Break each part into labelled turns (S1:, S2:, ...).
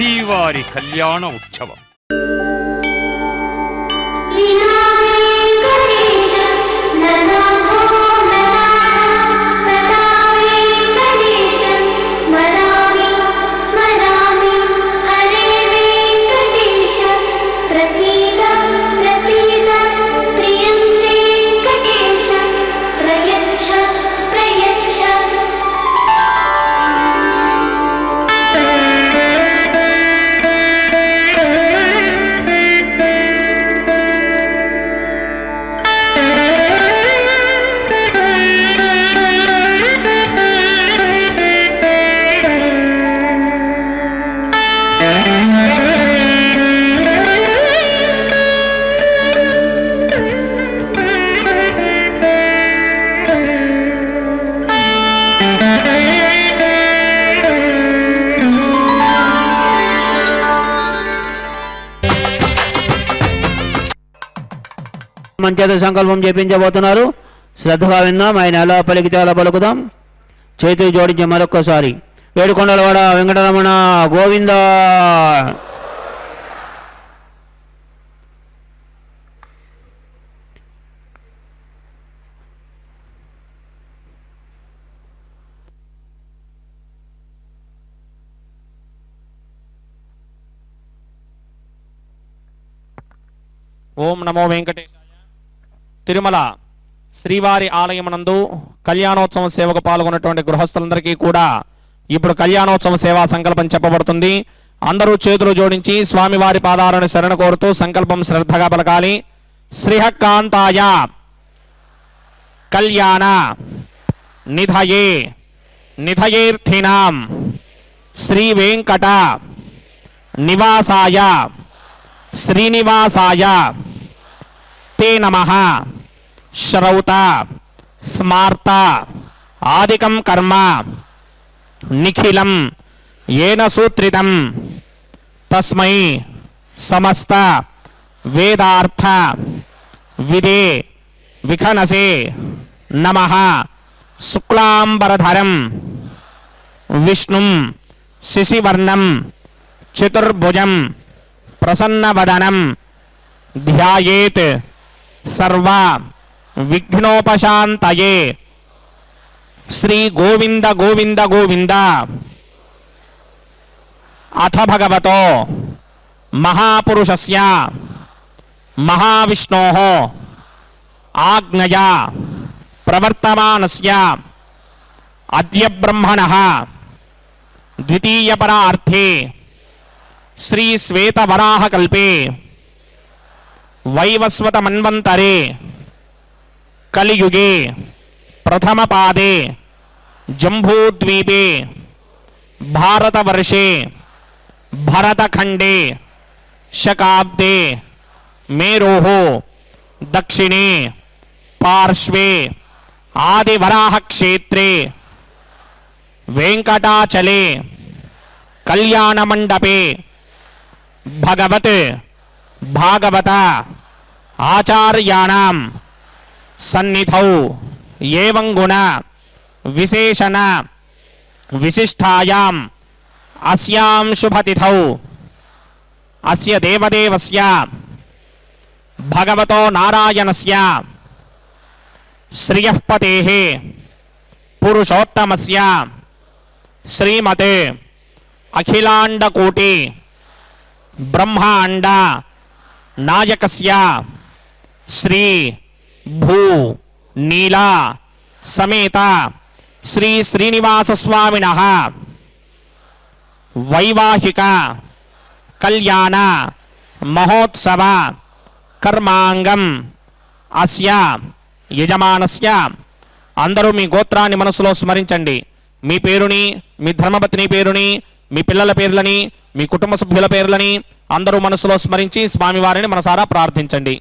S1: శ్రీవారి కళ్యాణ ఉత్సవం.
S2: మంచేత సంకల్పం చేపించబోతున్నారు. శ్రద్ధగా విన్నాం. ఆయన ఎలా పలికితే అలా పలుకుదాం. చేతులు జోడించి మరొక్కసారి ఏడుకొండలవాడ వెంకటరమణ గోవింద.
S3: ఓం నమో వెంకటేశాయ. తిరుమల శ్రీవారి ఆలయమునందు కళ్యాణోత్సవ సేవకు పాల్గొన్నటువంటి గృహస్థులందరికీ కూడా ఇప్పుడు కళ్యాణోత్సవ సేవా సంకల్పం చెప్పబడుతుంది. అందరూ చేతులు జోడించి స్వామివారి పాదాలను శరణ కోరుతూ సంకల్పం శ్రద్ధగా పలకాలి. శ్రీహకాంతాయ కళ్యాణ నిధయే నిధయేర్థినాం శ్రీ వెంకట నివాసాయ శ్రీనివాసాయ తే నమః. శ్రౌత స్మార్త ఆదికం కర్మ నిఖిలం ఏన సూత్రితం తస్మై సమస్త వేదార్థ విదే విఖనసే నమః. శుక్లాంబరధరం విష్ణుం శశివర్ణం చతుర్భుజం ప్రసన్నవదనం ధ్యాయేత్ సర్వ విఘ్నోపశాంతయే. శ్రీ గోవింద గోవింద గోవింద. అథ భగవతో మహాపురుషస్య మహావిష్ణోః ఆజ్ఞయా ప్రవర్తమానస్య అద్య బ్రహ్మణః ద్వితీయపరార్థే శ్రీ శ్వేతవరాహ కల్పే వైవస్వత మన్వంతరే కలియుగే ప్రథమ పాదే జంబూద్వీపే భారతవర్షే భరతఖండే శకాబ్దే మేరోః దక్షిణే పార్శ్వే ఆదివరాహ క్షేత్రే వెంకటాచలే కళ్యాణమండపే భగవత్ భాగవత ఆచార్యాణం సన్నిధౌ ఏవం గుణ విశేషణ విశిష్టాయాం అస్యాం శుభతిథౌ అస్య దేవదేవస్య భగవతో నారాయణస్య శ్రియఃపతేః పురుషోత్తమస్య శ్రీమతే అఖిలాండకోటి బ్రహ్మాండ నాయకస్య శ్రీ భూ నీలా సమేత శ్రీ శ్రీనివాస స్వామినః వైవాహిక కళ్యాణ మహోత్సవ కర్మాంగం అస్య యజమానస్య. అందరూ మీ గోత్రాన్ని మనసులో స్మరించండి. మీ పేరుని, మీ ధర్మపత్ని పేరుని, మీ పిల్లల పేర్లని, మీ కుటుంబ సభ్యుల పేర్లని అందరూ మనసులో స్మరించి స్వామివారిని మనసారా ప్రార్థించండి.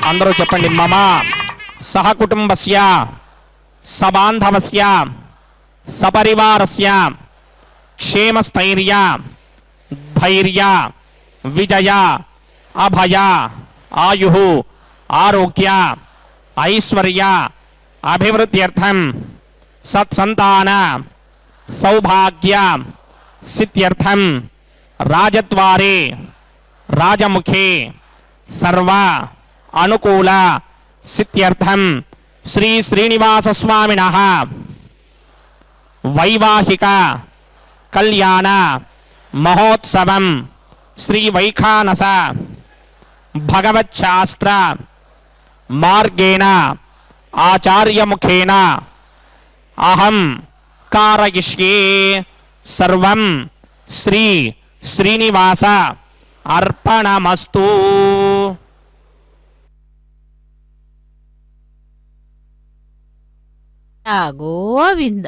S3: అందరూ చెప్పండి. మమ సహకుటుంబస్య సబాంధవస్య సపరివారస్య క్షేమస్థైర్య ధైర్య విజయ అభయ ఆయు ఆరోగ్య ఐశ్వర్య అభివృద్ధ్యర్థం సత్సంతాన సౌభాగ్య సిద్ధ్యర్థం రాజద్వారే రాజముఖే సర్వ అనుకూల సిద్ధ్యర్థం శ్రీ శ్రీనివాస స్వామినః వైవాహిక కళ్యాణ మహోత్సవం శ్రీ వైఖానస భగవచ్శాస్త్ర మార్గేణ ఆచార్యముఖేన అహం కారయిష్యే సర్వం శ్రీ శ్రీనివాస అర్పణమస్తు.
S4: గోవింద.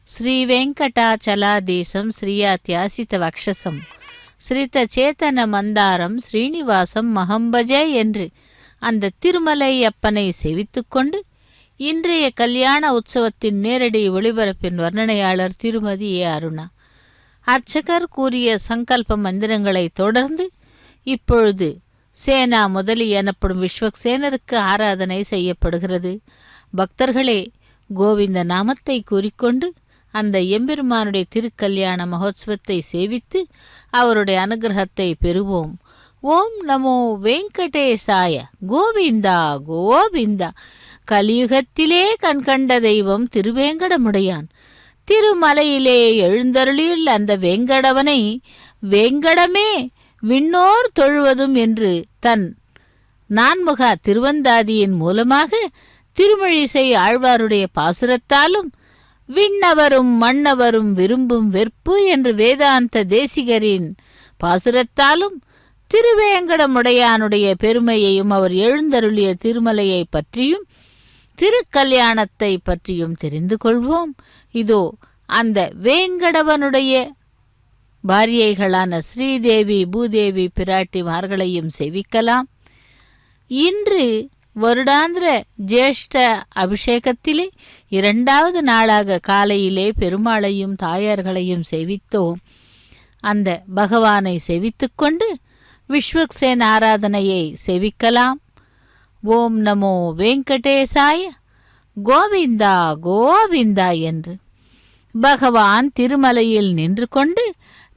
S4: శ్రీ వెంకటాచలాదేశం శ్రీయాత్యాసిత వక్షసం ஸ்ரிதச்சேதன மந்தாரம் ஸ்ரீனிவாசம் மகம்பஜே என்று அந்த திருமலையப்பனை செவித்துக்கொண்டு இன்றைய கல்யாண உற்சவத்தின் நேரடி ஒளிபரப்பின் வர்ணனையாளர் திருமதி ஏ. அருணா. அர்ச்சகர் கூறிய சங்கல்ப மந்திரங்களை தொடர்ந்து இப்பொழுது சேனா முதலி எனப்படும் விஸ்வக்சேனருக்கு ஆராதனை செய்யப்படுகிறது. பக்தர்களே, கோவிந்த நாமத்தை கூறிக்கொண்டு அந்த எம்பெருமானுடைய திருக்கல்யாண மகோத்சவத்தை சேவித்து அவருடைய அனுகிரகத்தை பெறுவோம். ஓம் நமோ வெங்கடேசாய. கோவிந்தா கோவிந்தா. கலியுகத்திலே கண்கண்ட தெய்வம் திருவேங்கடமுடையான். திருமலையிலே எழுந்தருளியுள்ள அந்த வேங்கடவனை வேங்கடமே விண்ணோர் தொழுவதும் என்று தன் நான்முக திருவந்தாதியின் மூலமாக திருமழிசை ஆழ்வாருடைய பாசுரத்தாலும் விண்ணவரும் மன்னவரும் விரும்பும் வெற்பு என்று வேதாந்த தேசிகரின் பாசுரத்தாலும் திருவேங்கடமுடையானுடைய பெருமையையும் அவர் எழுந்தருளிய திருமலையை பற்றியும் திருக்கல்யாணத்தை பற்றியும் தெரிந்து கொள்வோம். இதோ அந்த வேங்கடவனுடைய பாரியைகளான ஸ்ரீதேவி பூதேவி பிராட்டிமார்களையும் செவிக்கலாம். இன்று வருடாந்திர ஜேஷ்ட அபிஷேகத்திலே இரண்டாவது நாளாக காலையிலே பெருமாளையும் தாயார்களையும் செவித்தோம். அந்த பகவானை செவித்துக்கொண்டு விஸ்வக்சேன ஆராதனையை செவிக்கலாம். ஓம் நமோ வெங்கடேசாய. கோவிந்தா கோவிந்தா என்று பகவான் திருமலையில் நின்று கொண்டு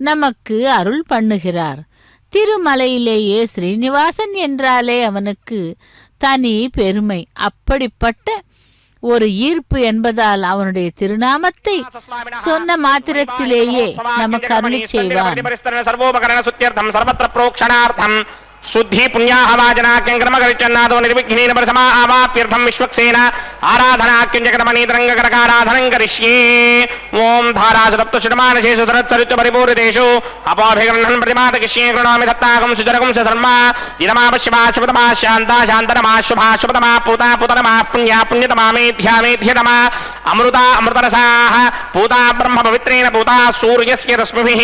S4: நமக்கு அருள் பண்ணுகிறார். திருமலையிலேயே ஸ்ரீனிவாசன் என்றாலே அவனுக்கு தனி பெருமை. அப்படிப்பட்ட ஒரு ஈர்ப்பு என்பதால் அவனுடைய திருநாமத்தை சொன்ன மாத்திரத்திலேயே நமக்கு அருளி செய்வான்.
S3: शुद्धि पुण्याहवाजनाक्यंक्रमगरिचन्नादो निर्विघ्नेन परसमा आवाप्यर्थं विश्वक्सेन आराधनाक्यंजगतमनीतरंगकरकाराधनं करिष्ये. ओम धारासप्तशतमानशे सुधरत्सरित परिपूरितेषु अपोभिगृह्णन् प्रतिमातकिष्ये कृणोमि दत्तागं सुजरगं सधर्मा दिनमापश्यमा शुभतमा शान्ता शान्तरमा शुभा शुभतमा पूता पूतरमा पुण्या पुण्यतमा मेध्या मेध्यतमा अमृता अमृतरसाः पूता ब्रह्म पवित्रेण पूता सूर्यस्य रश्मिभिः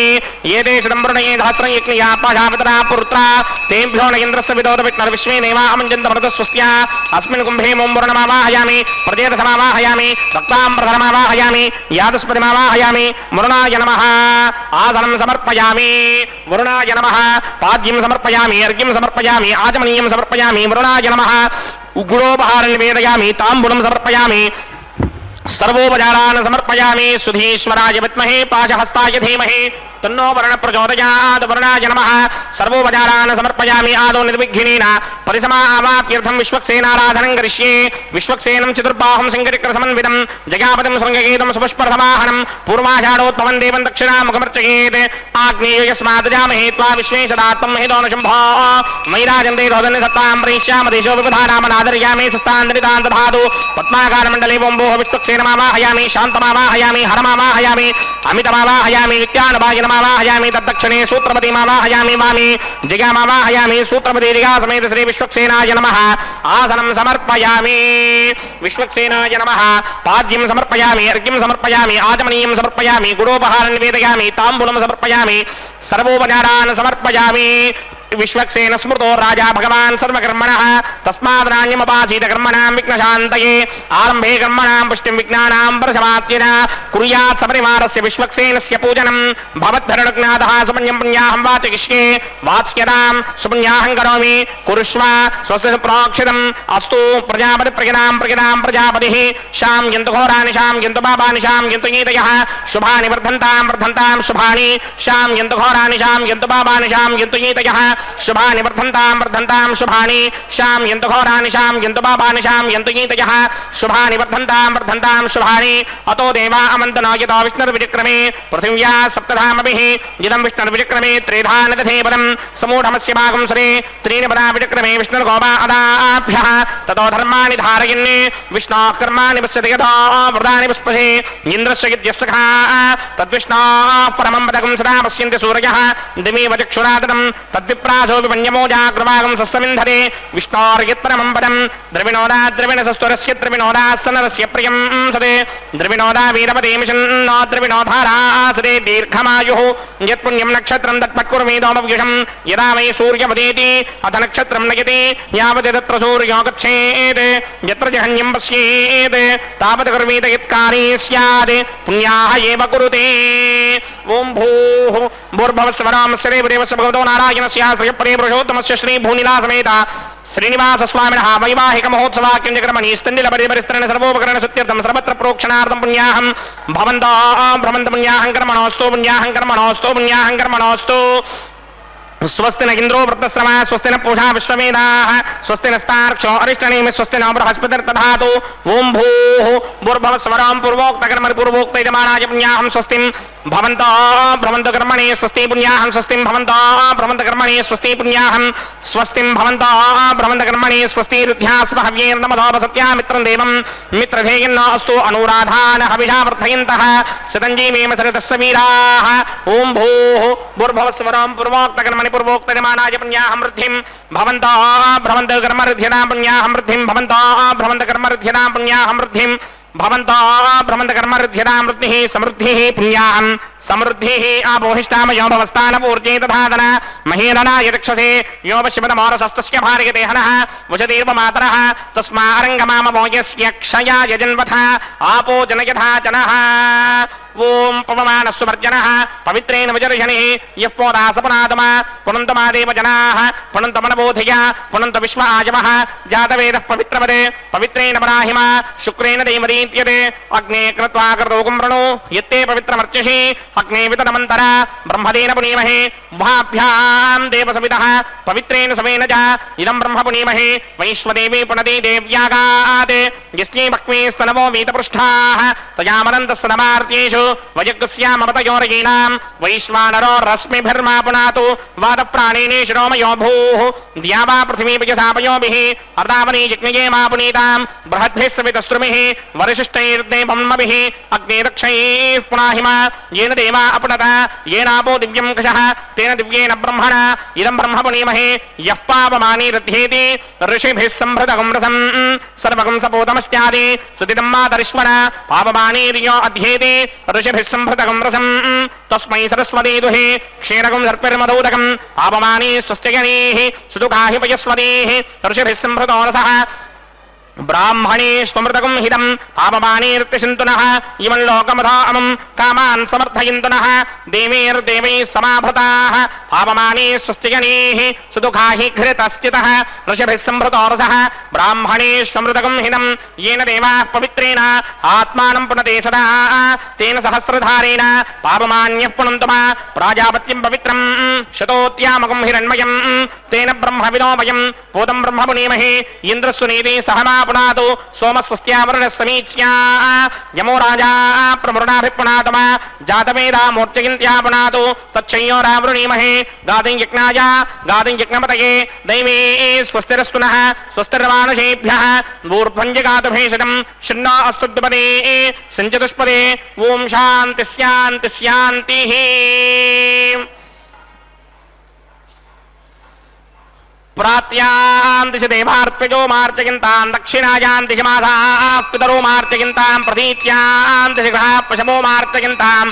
S3: एते चिदम्बरणये धात्रं यज्ञया प्रजापतिना पुत्रा तेभ्यो न इन्द्रस्य विदोद विष्णुर् विश्वे नेवामञ्जन्त मरुतस्वस्या अस्मिन् कुम्भे मों वरुणमावाहयामि प्रजेतसमावाहयामि भक्ताम्प्रधरमावाहयामि यादस्पतिमावाहयामि वरुणाय नमः आसनं समर्पयामि वरुणाय नमः पाद्यं समर्पयामि अर्घ्यं समर्पयामि आचमनीयं समर्पयामि वरुणाय नमः उग्रोपहारं निवेदयामि ताम्बूलं समर्पयामि सर्वोपचारान् समर्पयामि सुधीश्वराय विद्महे पाशहस्ताय धीमहि तन्नो वरुण प्रचोदयात् वरुणाय नमः सर्वोपचारान् समर्पयामि आदौ निर्विघ्नेन परिसमा आवाप्यर्थं विश्वक्सेनाराधनं करिष्ये विश्वक्सेनं चतुर्बाहुं सिंहचक्रसमन्वितं जगापतिं शृङ्गगीतं सुपुष्परसमाहनं पूर्वाषाढोत्पवं देवं दक्षिणामुखमर्चयेत् आग्नेयो यस्मात् जामहे त्वा विश्वे सदा त्वं हितो न शुम्भो मयिराजन्ते रोदन्य सत्तां प्रयिष्यामदेशो विपधानामनादर्यामि सस्तान्दरितां दधातु पद्माकारमण्डले वोम्भोः विश्वक्सेनमावाहयामि शान्तमावाहयामि हरमावाहयामि अमितमावाहयामि नित्यानभागिनमावाहयामि तद्दक्षिणे सूत्रपतिमावाहयामि वामे जिगामावाहयामि सूत्रपति जिगा समेत श्री विश्वक्सेनाय नमः आसनं समर्पयामि विश्वक्सेनाय नमः पाद्यं समर्पयामि अर्घ्यं समर्पयामि आचमनीयं समर्पयामि गुडोपहारं निवेदयामि ताम्बूलं समर्पयामि सर्वोपचारान् समर्पयामि विश्वक्सेन स्मृतो राजा भगवान् सर्वकर्मणः तस्माद्राण्यमपासीत कर्मणां विघ्नशान्तये आरम्भे कर्मणां पुष्टिं विघ्नानां परशमात्येन कुर्यात् सपरिवारस्य विश्वक्सेनस्य पूजनं भवद्धरणज्ञातः सुपुण्यं पुण्याहं वाचयिष्ये वाच्यतां सुपुण्याहं करोमि कुरुष्व स्वस्ति प्रोक्षितम् अस्तु प्रजापतिप्रजनां प्रजापतिः शां यन्तु घोराणि शां यन्तु पापानि शां यन्तु नीतयः शुभानि वर्धन्तां शुभानि शां यन्तु घोराणि शां यन्तु पापानि शां यन्तु नीतयः शुभानि वर्धन्तां शुभानि शां यन्तु घोराणि शां यन्तु पापानि शां यन्तु नीतयः शुभानि वर्धन्तां शुभानि अतो देवा अमन्तनो यतो विष्णुर्विक्रमे पृथिव्या सप्तधामभिः इदं विष्णुर्विक्रमे त्रिधा नदधे पदं समूढमस्य भागं सरे त्रीणि पदा विक्रमे विष्णुर्गोपा अदाभ्यः ततो धर्माणि धारयन् विष्णोः कर्माणि पश्यति यतो वृदानि पुष्पसे इन्द्रस्य यज्ञस्सखा तद्विष्णोः परमं पदकं सदा पश्यन्ति सूर्यः दिवि वचक्षुरातनं तद्विप्रासो विपन्यमो जाग्रवागं सस्समिन्धते विष्णोर्यत्परमं पदं द्रविणोदा द्रविणसस्तुरस्य द्रविणोदासनरस्य प्रियं सदे द्रविणोदा वीरपदे मिशन्नो द्रविणोधारासदे दीर्घमायुः यत्पुण्यं नक्षत्रं तत्पत्कुर्मीदोमव्युषं यदा वै सूर्यपदेति अथ नक्षत्रं नयति यावत् तत्र सूर्यो गच्छेत् यत्र जहन्यं पश्येत् तावत् कर्मीत यत्कारी स्यात् पुण्याः एव कुरुते ओं भूः भूर्भुवस्वरां श्रीदेवस्य भगवतो नारायणस्य श्रीपदे पुरुषोत्तमस्य श्रीभूनिलासमेत श्रीनिवासस्वामिनः वैवाहिक महोत्सवाक्यञ्जकर्मणि स्तण्डिलपरिपरिस्तरण सर्वोपकरण सत्यर्थं सर्वत्र प्रोक्षणार्थं पुण्याहं भवन्तः भ्रमन्त पुण्याहं कर्मणोऽस्तु स्वस्ति न इंद्रो वृत्तश्रवा स्वस्ति न पूषा विश्ववेदाः स्वस्ति नस्तार्क्ष्यो अरिष्टनेमि स्वस्ति न बृहस्पतिर्दधातु ओं भूः भूर्भुवस्वरां पूर्वोक्तकर्मणि पूर्वोक्तयजमानाय पुण्याहं स्वस्तिं भवन्तः भ्रमन्तु कर्मणि स्वस्ति पुण्याहं स्वस्तिं भवन्तः भ्रमन्तु कर्मणि स्वस्ति पुण्याहं स्वस्तिं भवन्तः भ्रमन्तु कर्मणि स्वस्ति रुद्ध्यास्महव्येर्नमधोपसत्या मित्रं देवं मित्रधेयन्न अस्तु अनुराधान हविषा वर्धयन्तः शतञ्जीवेम शरतस्य वीराः ओं भूः भूर्भुवस्वरां पूर्वोक्तकर्मणि पूर्वोक्तयजमानाय पुण्याहं वृद्धिं भवन्तः भ्रमन्तु कर्मऋध्यतां पुण्याहं वृद्धिं भवन्तः भ्रमन्तु कर्मऋध्यतां पुण्याहं वृद्धिं भवन्तः भ्रमन्त कर्मऋध्यतां वृद्धिः समृद्धिः पुण्याहं समृद्धिः आपोहिष्टामयो भवस्थानपूर्जे तथादन महेदनाय चक्षसे यो पश्यपदमोरसस्तस्य भार्यते हनः वशतीर्वमातरः तस्मारङ्गमामवो यस्य क्षयाय जन्मथ आपो जनयथा जनः ओं पवमानस्सुवर्जनः पवित्रेण वजर्षणिः यः पोदासपनादमा पुनन्तमादेव जनाः पुनन्तमनबोधय पुनन्त विश्व आजमः जातवेदः पवित्रवदे पवित्रेण पराहिमा शुक्रेण देवरीत्यते अग्ने कृत्वा कृतोकं वृणु यत्ते पवित्रमर्चसि अग्ने वितनमन्तरा ब्रह्मदेन पुनीमहे उभाभ्यां देवसवितः पवित्रेण समेन च इदं ब्रह्म पुनीमहे वैश्वदेवी पुनदे देव्यागात् यस्यै भक्मेस्तनवो वीतपृष्ठाः तयामनन्तस्तनमार्त्येषु वयग्स्यामवतयोरयीनां वैश्वानरो रश्मिभिर्मा पुनातु वादप्राणेनेषु रोमयो भूः द्यावा पृथिवीपयसापयोभिः अर्दावनी यज्ञये मा पुनीतां बृहद्भिः सवितस्त्रुमिः वरिशिष्टैर्देवम्मभिः अग्ने दक्षैः पुनाहिमा येन देवा अपनत येनापो दिव्यं कषः तेन दिव्येन ब्रह्मणा इदं ब्रह्म पुनीमहे यः पापमानि रथ्येति ऋषिभिः सम्भृतगं रसं सर्वगं सपोतमस्यादि सुदितं मातरिश्वर पापमानीर्यो अध्येति ऋषिभिः सम्भृतगं रसं तस्मै सरस्वती दुहे क्षीरगं सर्पिर्मदोदकं पापमानी स्वस्त्यगणीः सुदुःखाहि पयस्वतीः ऋषिभिः सम्भृतो रसः ब्राह्मणे स्वमृतकं हितं पापमानीर्तिशन्तुनः इमं लोकमधामं कामान् समर्थयन्तुनः देवैर्देवैः समाभृताः पापमानी स्वस्तिगणैः सुदुःखाहि घृतश्चितः ऋषिभिः सम्भृतो रसः ब्राह्मणे स्वमृतकं हितं येन देवाः पवित्रेण आत्मानं पुनते सदा तेन सहस्रधारेण पापमान्यः पुनन्तु मा प्राजापत्यं पवित्रं शतोत्यामकं हिरण्मयं तेन ब्रह्मविदोमयं पूतं ब्रह्म पुनीमहे इन्द्रस्वनीति सहमा पुनातु सोमस्वस्त्यावरुणः समीच्या यमो राजा प्रमृणाभिपुनातमा जातवेदा मूर्तिगिन्त्या पुनातु तच्छय्योरावृणीमहे गादिं यज्ञाय गादिं यज्ञपतये दैवे स्वस्तिरस्तु नः स्वस्तिर्मानुषेभ्यः ऊर्ध्वञ्जगातु भेषजं शृण्णो अस्तु द्विपदे सञ्चतुष्पदे ओं शान्ति शान्ति शान्तिः प्रात्यां दिशि देवार्त्यजो मार्त्यगिन्तां दक्षिणायां दिशि मासाः पितरो मार्त्यगिन्तां प्रतीत्यां दिशि ग्रहाः पशवो मार्त्यगिन्तां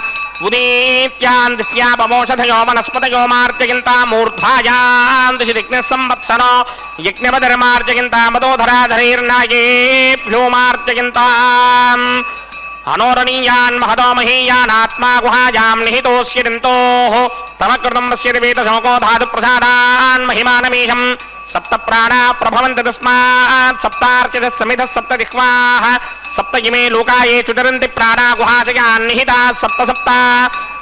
S3: उदीत्यान्दिस्यापमोषधयो वनस्पतयो मार्जयन्ता मूर्ध्वायां दिशि दिग्नः संवत्सरो यज्ञवधर्मार्जयन्ता मदोधराधरैर्नागेभ्यो मार्जयन्ताम् अनोरणीयान् महतो महीयानात्मा गुहायां निहितोऽस्यरिन्तोः तमकृतं वस्य वेदशोको धातुप्रसादान् महिमानमीशम् सप्त प्राणा प्रभवन्ति तस्मात् सप्तार्चितः समितः सप्त जिह्वाः सप्त इमे लोकाये चुचरन्ति प्राणा गुहाशयान् निहिताः सप्त सप्त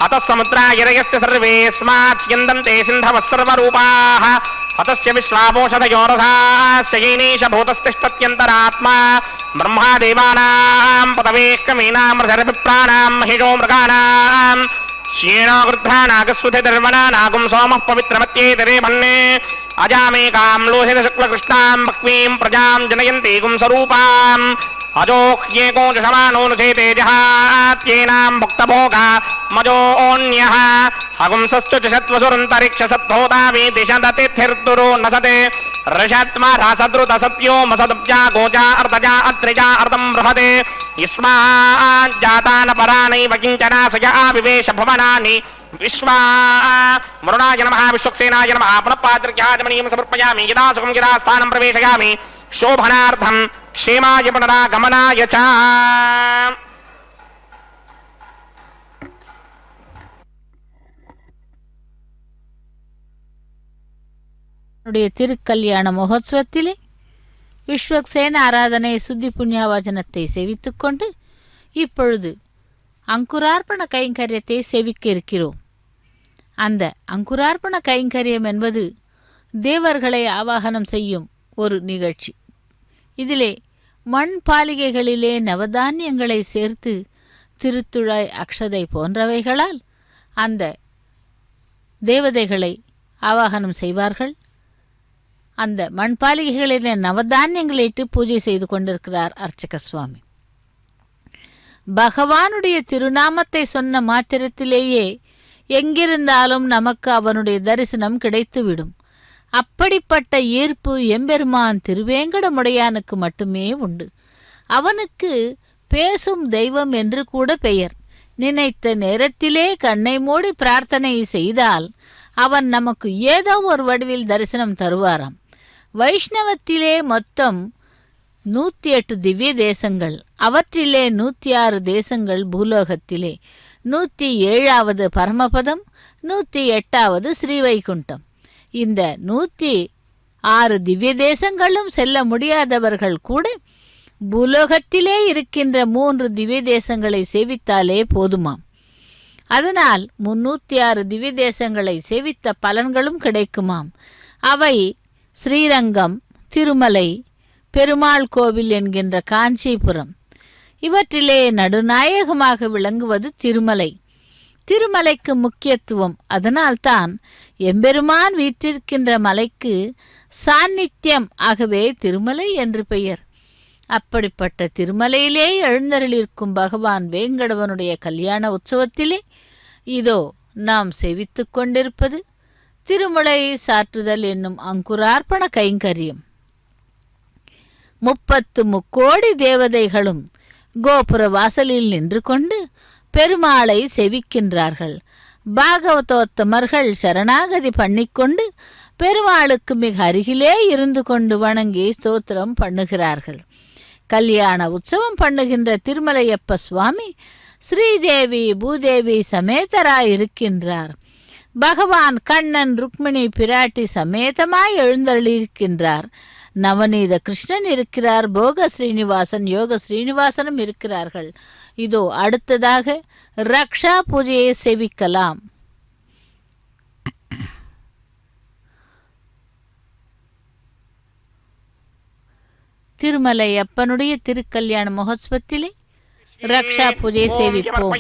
S3: अतः समुद्रा गिरयस्य सर्वेऽस्मात् स्यन्दन्ते सिन्धवः सर्वरूपाः अतस्य विश्वापोषधयोरसास्य येनेश भूतस्तिष्ठत्यन्तरात्मा ब्रह्मा देवानां पदवेः कमीनामृषरभिप्राणां महिषो मृगाणाम् श्येनो गृध्रानागस्वधिर्वणा नागुं सोमः पवित्रमत्येतरे भन्ने अजामेकां लोहितशुक्लकृष्णां भक्वीं प्रजां जनयन्ति गुंसरूपाम् अजोह्येको जशमानोनुचेते जहात्येनां भुक्तभोगा मजोऽन्यः अगुंसस्तु च सत्वसुरन्तरिक्षसद्धोतामि दिशदतिथिर्दुरो नसते ऋषत्मा रासद्रुतसत्यो मसदब्जा गोजा अर्धजा अत्रिजा अर्धं बृहते यस्माज्जाता न परानैव किञ्चना स य आविवेश भुवनानि विश्वा वरुणाय नमः विश्वक्सेनाय नमः पुनः पात्रज्ञाजमनीयं समर्पयामि यदा सुखं यदा स्थानं प्रवेशयामि शोभनार्थं क्षेमाय पुनरागमनाय च
S4: திருக்கல்யாண மகோத்சவத்திலே விஸ்வக்சேன ஆராதனை சுத்தி புண்ணியவாசனத்தை சேவித்துக்கொண்டு இப்பொழுது அங்குரார்ப்பண கைங்கரியத்தை சேவிக்க இருக்கிறோம். அந்த அங்குரார்ப்பண கைங்கரியம் என்பது தேவர்களை ஆவாகனம் செய்யும் ஒரு நிகழ்ச்சி. இதிலே மண் பாலிகைகளிலே நவதானியங்களை சேர்த்து திருத்துழாய் அக்ஷதை போன்றவைகளால் அந்த தேவதைகளை ஆவாகனம் செய்வார்கள். அந்த மண்பாலிகைகளிலே நவதானியங்களை இட்டு பூஜை செய்து கொண்டிருக்கிறார் அர்ச்சக சுவாமி. பகவானுடைய திருநாமத்தை சொன்ன மாத்திரத்திலேயே எங்கிருந்தாலும் நமக்கு அவனுடைய தரிசனம் கிடைத்துவிடும். அப்படிப்பட்ட ஈர்ப்பு எம்பெருமான் திருவேங்கடமுடையானுக்கு மட்டுமே உண்டு. அவனுக்கு பேசும் தெய்வம் என்று கூட பெயர். நினைத்த நேரத்திலே கண்ணை மூடி பிரார்த்தனை செய்தால் அவன் நமக்கு ஏதோ ஒரு வடிவில் தரிசனம் தருவாராம். வைஷ்ணவத்திலே மொத்தம் 108 திவ்ய தேசங்கள், அவற்றிலே 106 தேசங்கள் பூலோகத்திலே, 107வது பரமபதம், 108வது ஸ்ரீவைகுண்டம். இந்த 106 திவ்ய தேசங்களும் செல்ல முடியாதவர்கள் கூட பூலோகத்திலே இருக்கின்ற 3 திவ்ய தேசங்களை சேவித்தாலே போதுமாம். அதனால் 306 திவ்ய தேசங்களை சேவித்த பலன்களும் கிடைக்குமாம். அவை ஸ்ரீரங்கம், திருமலை, பெருமாள் கோவில் என்கின்ற காஞ்சிபுரம். இவற்றிலே நடுநாயகமாக விளங்குவது திருமலை. திருமலைக்கு முக்கியத்துவம். அதனால்தான் எம்பெருமான் வீற்றிருக்கின்ற மலைக்கு சாநித்தியம் ஆகவே திருமலை என்று பெயர். அப்படிப்பட்ட திருமலையிலே எழுந்தருளிருக்கும் பகவான் வேங்கடவனுடைய கல்யாண உற்சவத்திலே இதோ நாம் சேவித்து கொண்டிருப்பது திருமலை சாற்றுதல் என்னும் அங்குரார்ப்பண கைங்கரியம். 30 முக்கோடி தேவதைகளும் கோபுர வாசலில் நின்று கொண்டு பெருமாளை செவிக்கின்றார்கள். பாகவதோத்தமர்கள் சரணாகதி பண்ணிக்கொண்டு பெருமாளுக்கு மிக அருகிலே இருந்து கொண்டு வணங்கி ஸ்தோத்திரம் பண்ணுகிறார்கள். கல்யாண உற்சவம் பண்ணுகின்ற திருமலையப்ப சுவாமி ஸ்ரீதேவி பூதேவி சமேதராயிருக்கின்றார். பகவான் கண்ணன் ருக்மிணி பிராட்டி சமேதமாய் எழுந்தருளியிருக்கின்றார். நவநீத கிருஷ்ணன் இருக்கிறார். போக ஸ்ரீனிவாசன், யோக ஸ்ரீனிவாசனும் இருக்கிறார்கள். இதோ அடுத்ததாக ரக்ஷா பூஜையை சேவிக்கலாம். திருமலை அப்பனுடைய திருக்கல்யாண மகோத்சவத்திலே ரக்ஷா பூஜை சேவிப்போம்.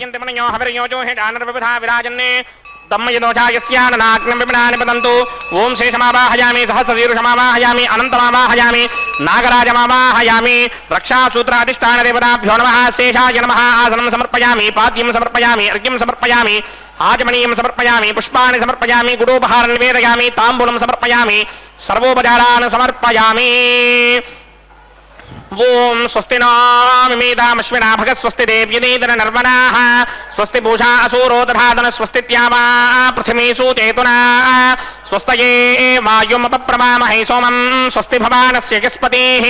S3: ஓம் சேஷமாவாஹயாமி, சஹஸ்ரசீருஷமாவாஹயாமி, அனந்தமாவாஹயாமி, நாகராஜமாவாஹயாமி. ரக்ஷாசூத்ராதிஷ்டான தேவதாभ्यो நமः. சேஷாய நமः. ஆசனம் சமர்ப்பயாமி, பாத்யம் சமர்ப்பயாமி, அர்க்யம் சமர்ப்பயாமி, ஆஜமனீயம் சமர்ப்பயாமி, புஷ்பாணி சமர்ப்பயாமி, குடோபஹாரம் நிவேதயாமி, தாம்பூலம் சமர்ப்பயாமி, சர்வோபசாரான் சமர்ப்பயாமி. ఓం స్వస్తి నో మిమీతామశ్వినా భగ స్వస్తి దేవ్యనీదన నర్మణాః స్వస్తి పూషా అసూరో దధాదన స్వస్తిత్యామా పృథివీషు చేతునా స్వస్తయే వాయుమపప్రమామహే సోమం స్వస్తి భవానస్య యస్పతిః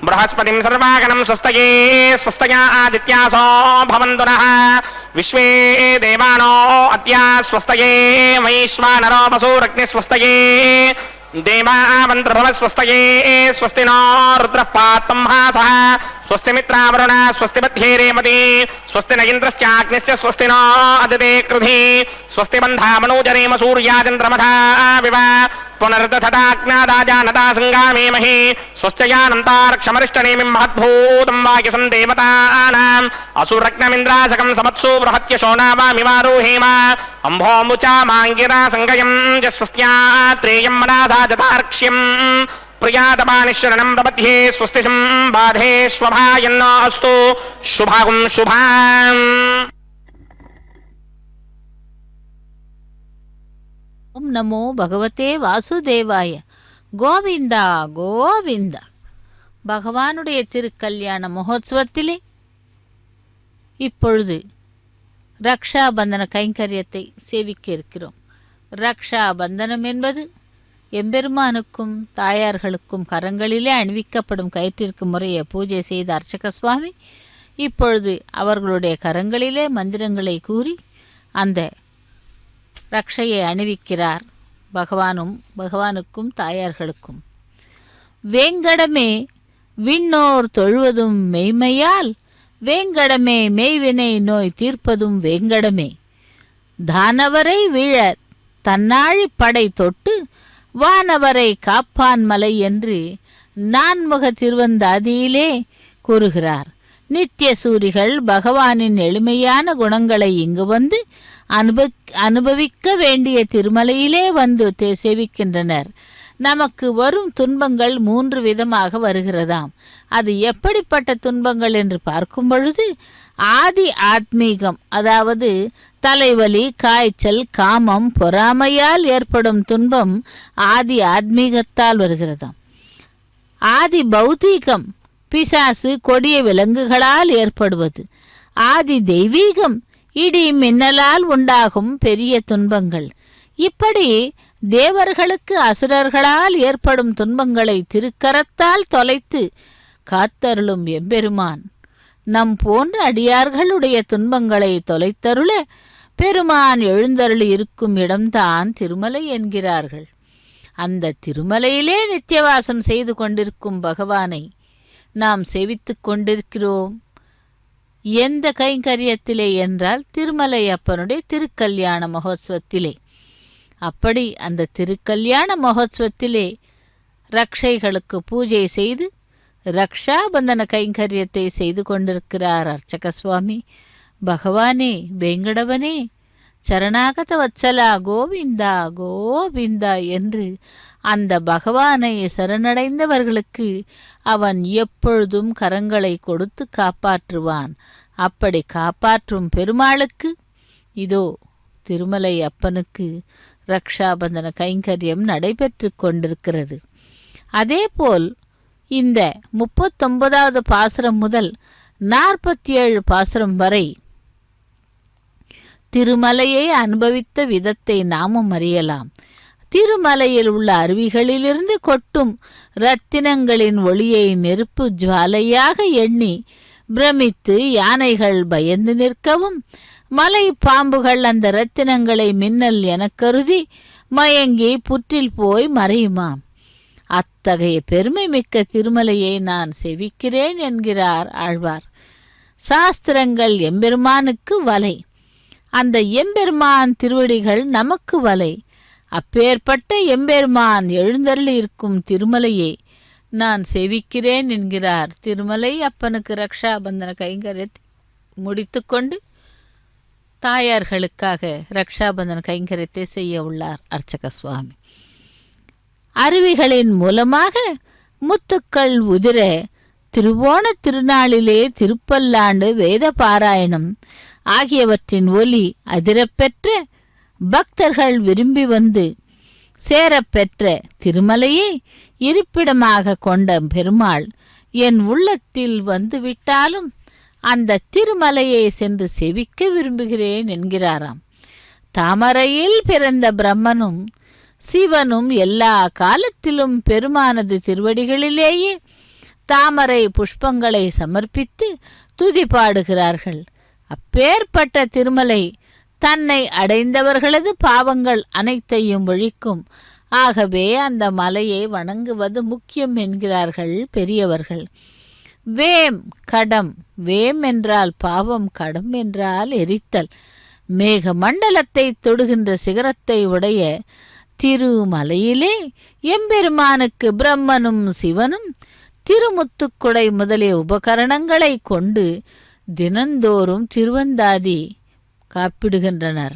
S3: బృహస్పతిం సర్వాగణం స్వస్తయే స్వస్తయా ఆదిత్యాసో భవంతు నః విశ్వే దేవానో అద్యా స్వస్తయే వైశ్వానరో వసూరగ్ని స్వస్తయే దేవావంత్రభవ స్వస్తయే స్వస్తి నో రుద్రః పాత్తం హాసః స్వస్తి మిత్రావరుణ స్వస్తి మధ్యే రేమతి స్వస్తి న ఇంద్రశ్చాగ్నిశ్చ స్వస్తి నో అదితే కృధి స్వస్తి బంధామనోజరేమ సూర్యాచంద్రమథా వివ పునర్దథటాజ్ఞాదాజానతా సంగామేమహి స్వస్త్యయానంతారక్షమరిష్టనేమిం మహద్భూతం వాక్యసం దేవతానాం అసురగ్నమింద్రాసకం సమత్సు బృహత్య శోనావామివారోహేమ అంభోముచా మాంగిరా సంగయం జస్వస్త్యాత్రేయం మనసా జతార్క్ష్యం ప్రియాతమానిశరణం ప్రపద్యే స్వస్తి సంబాధేష్వభాయన్నో అస్తు శుభాగం శుభాం.
S4: ఓం నమో భగవతే వాసుదేవాయ. கோவிந்தா கோவிந்தா. பகவானுடைய திருக்கல்யாண மகோத்சவத்திலே இப்பொழுது ரக்ஷாபந்தன கைங்கரியத்தை சேவிக்க இருக்கிறோம். ரக்ஷாபந்தனம் என்பது எம்பெருமானுக்கும் தாயார்களுக்கும் கரங்களிலே அணிவிக்கப்படும் கயிற்றிற்கு முறையை பூஜை செய்த அர்ச்சக சுவாமி இப்பொழுது அவர்களுடைய கரங்களிலே மந்திரங்களை கூறி அந்த ரக்ஷையை அணிவிக்கிறார் பகவானுக்கும் தாயார்களுக்கும். வேங்கடமே விண்ணோர் தொழுவதும் மெய்மையால், வேங்கடமே மெய்வினை நோய் தீர்ப்பதும் வேங்கடமே, தானவரை வீழ தன்னாழி படை தொட்டு வானவரை காப்பான் மலை என்று நான்முக திருவந்தாதியிலே கூறுகிறார். நித்திய சூரிகள் பகவானின் எளிமையான குணங்களை இங்கு வந்து அனுபவிக்க வேண்டிய திருமலையிலே வந்து சேவிக்கின்றனர். நமக்கு வரும் துன்பங்கள் 3 விதமாக வருகிறதாம். அது எப்படிப்பட்ட துன்பங்கள் என்று பார்க்கும் பொழுது, ஆதி ஆத்மீகம், அதாவது தலைவலி, காய்ச்சல், காமம், பொறாமையால் ஏற்படும் துன்பம் ஆதி ஆத்மீகத்தால் வருகிறதாம். ஆதி பௌதீகம், பிசாசு, கொடிய விலங்குகளால் ஏற்படுவது. ஆதி தெய்வீகம், இடி மின்னலால் உண்டாகும் பெரிய துன்பங்கள். இப்படி தேவர்களுக்கு அசுரர்களால் ஏற்படும் துன்பங்களை திருக்கரத்தால் தொலைத்து காத்தருளும் எம்பெருமான் நம் போன்ற அடியார்களுடைய துன்பங்களை தொலைத்தருள பெருமான் எழுந்தருளி இருக்கும் இடம்தான் திருமலை என்கிறார்கள். அந்த திருமலையிலே நித்தியவாசம் செய்து கொண்டிருக்கும் பகவானை நாம் சேவித்து கொண்டிருக்கிறோம். எந்த கைங்கரியத்திலே என்றால் திருமலை அப்பனுடைய திருக்கல்யாண மகோத்சவத்திலே. அப்படி அந்த திருக்கல்யாண மகோத்சவத்திலே ரக்ஷைகளுக்கு பூஜை செய்து ரக்ஷாபந்தன கைங்கரியத்தை செய்து கொண்டிருக்கிறார் அர்ச்சக சுவாமி. பகவானே, வேங்கடவனே, சரணாகத வத்சலா, கோவிந்தா கோவிந்தா என்று அந்த பகவானை சரணடைந்தவர்களுக்கு அவன் எப்பொழுதும் கரங்களை கொடுத்து காப்பாற்றுவான். அப்படி காப்பாற்றும் பெருமாளுக்கு இதோ திருமலை அப்பனுக்கு ரக்ஷாபந்தன கைங்கரியம் நடைபெற்று கொண்டிருக்கிறது. அதேபோல் இந்த 39வது பாசுரம் முதல் 47 பாசுரம் வரை திருமலையை அனுபவித்த விதத்தை நாமும் அறியலாம். திருமலையில் உள்ள அருவிகளிலிருந்து கொட்டும் இரத்தினங்களின் ஒளியை நெருப்பு ஜுவாலையாக எண்ணி பிரமித்து யானைகள் பயந்து நிற்கவும், மலை பாம்புகள் அந்த இரத்தினங்களை மின்னல் எனக் கருதி மயங்கி புற்றில் போய் மறையுமாம். அத்தகைய பெருமை மிக்க திருமலையை நான் செவிக்கிறேன் என்கிறார் ஆழ்வார். சாஸ்திரங்கள் எம்பெருமானுக்கு வலை, அந்த எம்பெருமான் திருவடிகள் நமக்கு வலை. அப்பேற்பட்ட எம்பெருமான் எழுந்தருளி இருக்கும் திருமலையை நான் செவிக்கிறேன் என்கிறார். திருமலை அப்பனுக்கு ரக்ஷாபந்தன கைங்கரியத்தை முடித்துக்கொண்டு தாயார்களுக்காக ரக்ஷாபந்தன கைங்கரியத்தை செய்ய உள்ளார் அர்ச்சக சுவாமி. அருவிகளின் மூலமாக முத்துக்கள் உதிர திருவோண திருநாளிலே திருப்பல்லாண்டு வேத பாராயணம் ஆகியவற்றின் ஒலி அதிரப்பெற்ற பக்தர்கள் விரும்பி வந்து சேரப்பெற்ற திருமலையை இருப்பிடமாக கொண்ட பெருமாள் என் உள்ளத்தில் வந்துவிட்டாலும் அந்த திருமலையை சென்று செவிக்க விரும்புகிறேன் என்கிறாராம். தாமரையில் பிறந்த பிரம்மனும் சிவனும் எல்லா காலத்திலும் பெருமானது திருவடிகளிலேயே தாமரை புஷ்பங்களை சமர்ப்பித்து துதி பாடுகிறார்கள். அப்பேற்பட்ட திருமலை தன்னை அடைந்தவர்களது பாவங்கள் அனைத்தையும் ஒழிக்கும். ஆகவே அந்த மலையை வணங்குவது முக்கியம் என்கிறார்கள் பெரியவர்கள். வேம் கடம், வேம் என்றால் பாவம், கடம் என்றால் எரித்தல். மேக மண்டலத்தை தொடுகின்ற சிகரத்தை உடைய திருமலையிலே எம்பெருமானுக்கு பிரம்மனும் சிவனும் திருமுத்துக்குடை முதலிய உபகரணங்களை கொண்டு தினந்தோறும் திருவந்தாதி காப்பிடுகின்றனர்,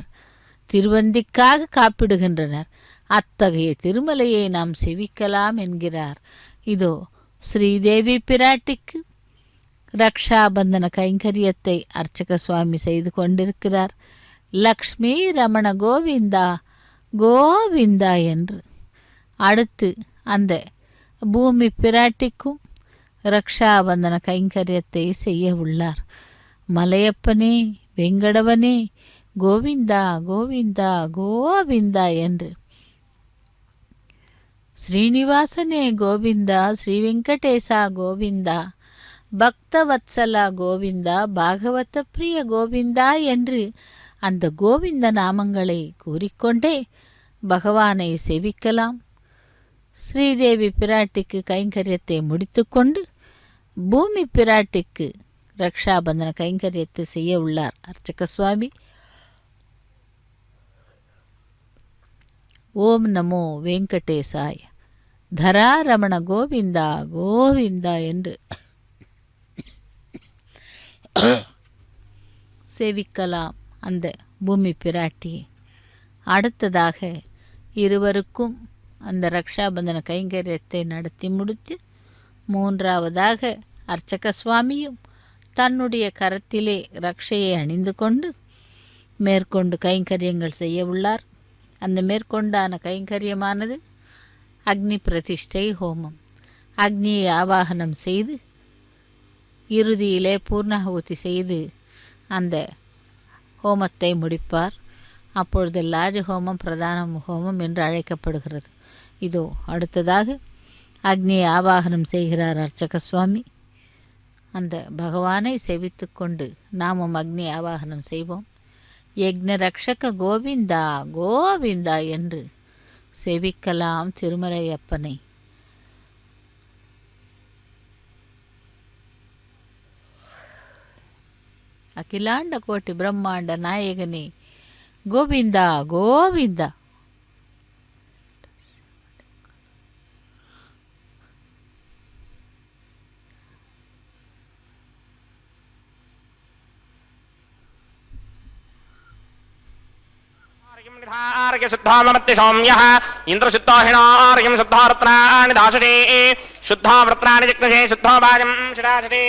S4: திருவந்திக்காக காப்பிடுகின்றனர். அத்தகைய திருமலையை நாம் செவிக்கலாம் என்கிறார். இதோ ஸ்ரீதேவி பிராட்டிக்கு ரக்ஷாபந்தன கைங்கரியத்தை அர்ச்சக சுவாமி செய்து கொண்டிருக்கிறார். லக்ஷ்மி ரமண கோவிந்தா கோவிந்தா என்று. அடுத்து அந்த பூமி பிராட்டிக்கும் ரக்ஷாபந்தன கைங்கரியத்தை செய்ய உள்ளார். மலையப்பனே வெங்கடவனே கோவிந்தா கோவிந்தா கோவிந்தா என்று. ஸ்ரீனிவாசனே கோவிந்தா, ஸ்ரீ வெங்கடேசா கோவிந்தா, பக்தவத்சலா கோவிந்தா, பாகவத பிரிய கோவிந்தா என்று அந்த கோவிந்த நாமங்களை கூறிக்கொண்டே பகவானை சேவிக்கலாம். ஸ்ரீதேவி பிராட்டிக்கு கைங்கரியத்தை முடித்துக்கொண்டு பூமி பிராட்டிக்கு ரக்ஷாபந்தன கைங்கரியத்தை செய்ய உள்ளார் அர்ச்சக சுவாமி. ஓம் நமோ வெங்கடேசாய், தராரமண கோவிந்தா கோவிந்தா என்று சேவிக்கலாம் அந்த பூமி பிராட்டியை. அடுத்ததாக இருவருக்கும் அந்த ரக்ஷாபந்தன கைங்கரியத்தை நடத்தி முடித்து மூன்றாவதாக அர்ச்சக சுவாமியும் தன்னுடைய கரத்திலே ரக்ஷையை அணிந்து கொண்டு மேற்கொண்டு கைங்கரியங்கள் செய்ய உள்ளார். அந்த மேற்கொண்டான கைங்கரியமானது அக்னி பிரதிஷ்டை ஹோமம். அக்னியை ஆவாகனம் செய்து இறுதியிலே பூர்ணாகுதி செய்து அந்த ஹோமத்தை முடிப்பார். அப்பொழுது லாஜஹோமம் பிரதான ஹோமம் என்று அழைக்கப்படுகிறது. இதோ அடுத்ததாக அக்னியை ஆவாகனம் செய்கிறார் அர்ச்சக சுவாமி. அந்த பகவானை சேவித்து கொண்டு நாமும் அக்னி ஆவாகனம் செய்வோம். யக்ன ரக்ஷக கோவிந்தா கோவிந்தா என்று சேவிக்கலாம் திருமலையப்பனை. அகிலாண்ட கோட்டி பிரம்மாண்ட நாயகனே கோவிந்தா கோவிந்தா.
S3: शुद्धामृत्युसौम्यः इन्द्रशुद्धोहिणार्यं शुद्धारत्नानि दाशते शुद्धावृत्राणि जिग्नसे शुद्धो वाजं शिराशते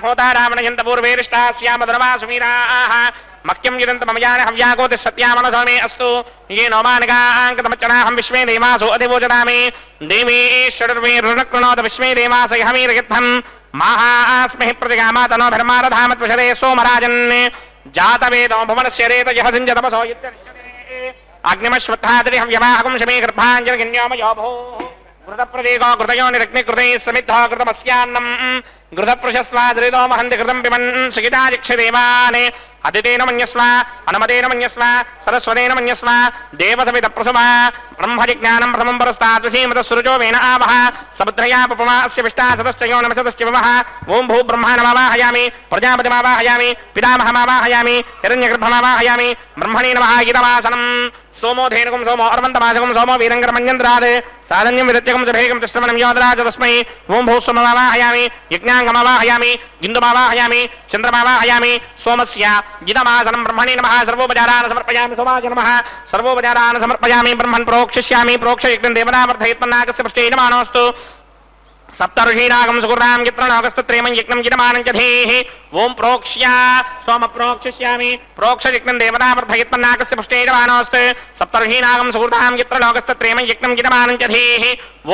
S3: होतारावणयन्तपूर्वेरिष्टास्यामधर्मासुमीराः मह्यं यदन्त मम यान हव्यागोति सत्यामनसो मे अस्तु ये नौमानिकाङ्कतमच्चनाहं विश्वे देवासो अधिवोचरामि देवेश्वरर्वे ऋणकृणोत विश्वे देवास यहमीरयद्धम् महास्महि प्रतिगामातनो धर्मारधामत्वशरे सोमराजन् जातवेदो भुवनस्य रेतयः सिञ्जतपसो यत्यनिश्यते अग्निमश्वत्थादरि हव्यवाहकं शमे गर्भाञ्जलगिन्योमयो भोः घृतप्रदेको घृतयो निरग्निकृतैः समिद्धो घृतमस्यान्नम् घृतपृशस्वादृतो महन्ति घृतं पिबन् सुखितादिक्षदेवान् अदितेन मन्यस्व अनुमतेन मन्यस्व सरस्वतेन मन्यस्व देवसमितप्रसुमा ब्रह्मजिज्ञानं प्रथमं परस्ताद्विषीमतः वेन आवः समुद्रया पपमा अस्य विष्टा सदश्चयो नमसदश्च वमः ॐ भू ब्रह्मा नमावाहयामि प्रजापतिमावाहयामि पितामहमावाहयामि हिरण्यगर्भमावाहयामि ब्रह्मणे नमः गीतवासनं सोमो धेनुकं सोमो अर्वन्तमाशकं सोमो वीरङ्गरमञ्जन्द्रात् साधन्यं विदत्यकं जभेकं तिष्ठमनं योधराज तस्मै ॐ भू सोममावाहयामि यज्ञाङ्गमावाहयामि इन्दुमावाहयामि चन्द्रमावाहयामि सोमस्य गीतमासनं ब्रह्मणे नमः सर्वोपचारान् समर्पयामि सोमाय नमः सर्वोपचारान् समर्पयामि ब्रह्मन् प्रोक्षिष्यामि प्रोक्षयज्ञं देवतावर्धयत्मन्नागस्य पृष्ठे नमानोऽस्तु सप्तर्षीणागं सुकृतां यत्रलोकस्तत्रेमं यज्ञं यजमानं च धीः ओम प्रोक्ष्या सोम प्रोक्षस्यामि प्रोक्षयज्ञं देवतावर्धयत्पन्नाकस्य पुष्टे यजमानोऽस्तु सप्तर्षीणागं सुकृतां यत्रलोकस्तत्रेमं यज्ञं यजमानं च धीः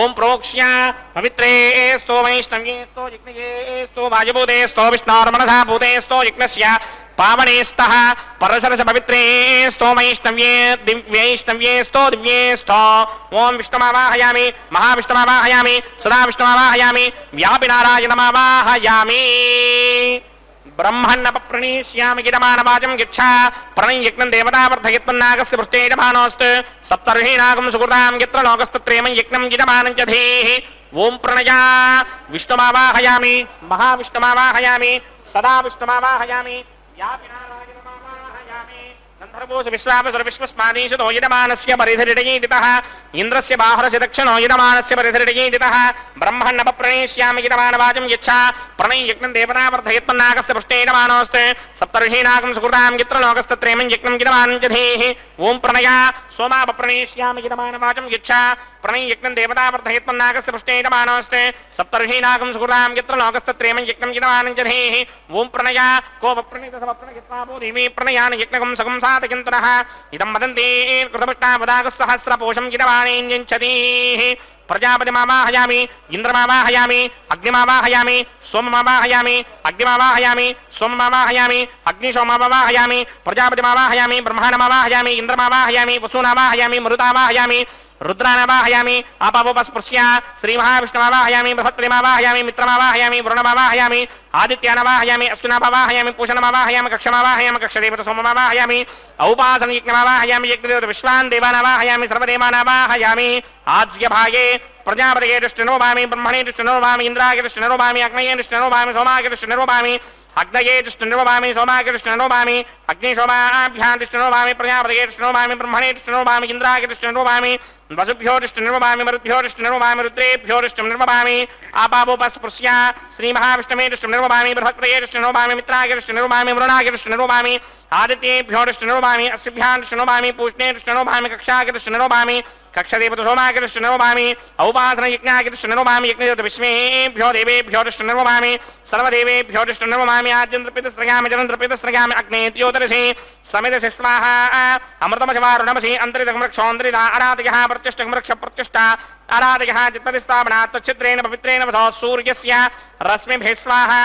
S3: ओम प्रोक्ष्या पवित्रे स्तो वैष्णव्ये स्तो यज्ञये स्तो वायुभूते स्तो विष्णोर्मनसा भूते स्तो यज्ञस्य पावने स्तः परसरस पवित्रे स्तो वैष्णव्ये दिव्यैष्णव्ये स्तो दिव्ये स्तो ओम विष्णुमावाहयामि महाविष्णुमावाहयामि सदा विष्णुमावाहयामि व्यापिनारायणमावाहयामि ब्रह्मण्णप्रणीष्यामि गिरमानवाचं गिच्छा प्रणयज्ञं देवतावर्धयत्पन्नागस्य पृष्ठे यजमानोऽस्तु सप्तर्षीणागं सुकृतां यत्र लोकस्तत्रेमं यज्ञं यजमानं च धीः ओम प्रणया विष्णुमावाहयामि महाविष्णुमावाहयामि सदा विष्णुमावाहयामि गन्धर्वोऽसि विश्वावसुर विश्वस्मानीषतो यजमानस्य परिधिरिडयीडितः इन्द्रस्य बाहुरस्य दक्षिणो यजमानस्य परिधिरिडयीडितः ब्रह्मण्णप्रणीष्यामि यजमानवाचं यच्छा प्रणयज्ञं देवतावर्धयत्पन्नागस्य पृष्ठे यजमानोऽस्तु सप्तर्षीणागं सुकृतां यत्र लोकस्तत्रेमं यज्ञं यजमानं च धीः ओम प्रणया सोमापप्रणीष्यामि यजमानवाचं यच्छा प्रणयज्ञं देवतावर्धयत्पन्नागस्य पृष्ठे यजमानोऽस्तु सप्तर्षीणागं सुकृतां यत्र लोकस्तत्रेमं यज्ञं यजमानं च धीः ओम प्रणया कोपप्रणीतसमप्रणयित्वाबोधिमे प्रणयान यज्ञकं सगं सातकिन्तनः इदं वदन्ति कृतपट्टावदागसहस्रपोषं यजमानेऽञ्जच्छतीः प्रजापतिमावाहयामि इन्द्रमावाहयामि अग्निमावाहयामि सोममावाहयामि अग्निमावाहयामि सोममावाहयामि अग्निशोममावाहयामि प्रजापतिमावाहयामि ब्रह्माणमावाहयामि इन्द्रमावाहयामि वसूनावाहयामि मरुतावाहयामि रुद्रानावाहयामि आपावोपस्पृश्य श्रीमहाविष्णुमावाहयामि बृहत्पतिमावाहयामि मित्रमावाहयामि वरुणमावाहयामि आदित्यानावाहयामि अश्विनामावाहयामि पूषणमावाहयामि कक्षमावाहयामि कक्षदेवता सोममावाहयामि औपासनयज्ञमावाहयामि यज्ञदेवता विश्वान् देवानावाहयामि सर्वदेवानावाहयामि आज्यभागे प्रजापतये दृष्टिनोभामि ब्रह्मणे दृष्टिनोभामि इन्द्राय दृष्टिनोभामि अग्नये दृष्टिनोभामि सोमाय दृष्टिनोभामि अग्नये दृष्टिनोभामि सोमाय दृष्टिनोभामि अग्निशोमाभ्यां दृष्टिनोभामि प्रजापतये दृष्टिनोभामि ब्रह्मणे दृष्टिनोभामि इन्द्राय दृष्टिनोभामि वसुभ्यो दृष्टिनोभामि मरुद्भ्यो दृष्टिनोभामि रुद्रेभ्यो दृष्टिनोभामि आपावोपस्पृश्य श्रीमहाविष्णवे दृष्टिनोभामि बृहत्पतये दृष्टिनोभामि मित्राय दृष्टिनोभामि वरुणाय दृष्टिनोभामि आदित्येभ्यो दृष्टिनोभामि अश्विभ्यां दृष्टिनोभामि पूष्णे दृष्टिनोभामि कक्षाय दृष्टिनोभामि कक्षदेवता सोमाय दृष्टिनोभामि औपासनयज्ञाय दृष्टिनोभामि यज्ञदेवता विश्वेभ्यो देवेभ्यो दृष्टिनोभामि सर्वदेवेभ्यो दृष्टिनोभामि आद्यन्द्रपितस्त्रयामि जलन्द्रपितस्त्रयामि अग्नेत्योदरसि समिदसि स्वाहा अमृतमशवारुणमसि अन्तरितमृक्षोऽन्तरिता अराधयः प्रत्यष्टमृक्ष प्रतिष्ठा आराधयः चित्तदिस्थापनात् तच्छिद्रेण पवित्रेण वधो सूर्यस्य रश्मिभिः स्वाहा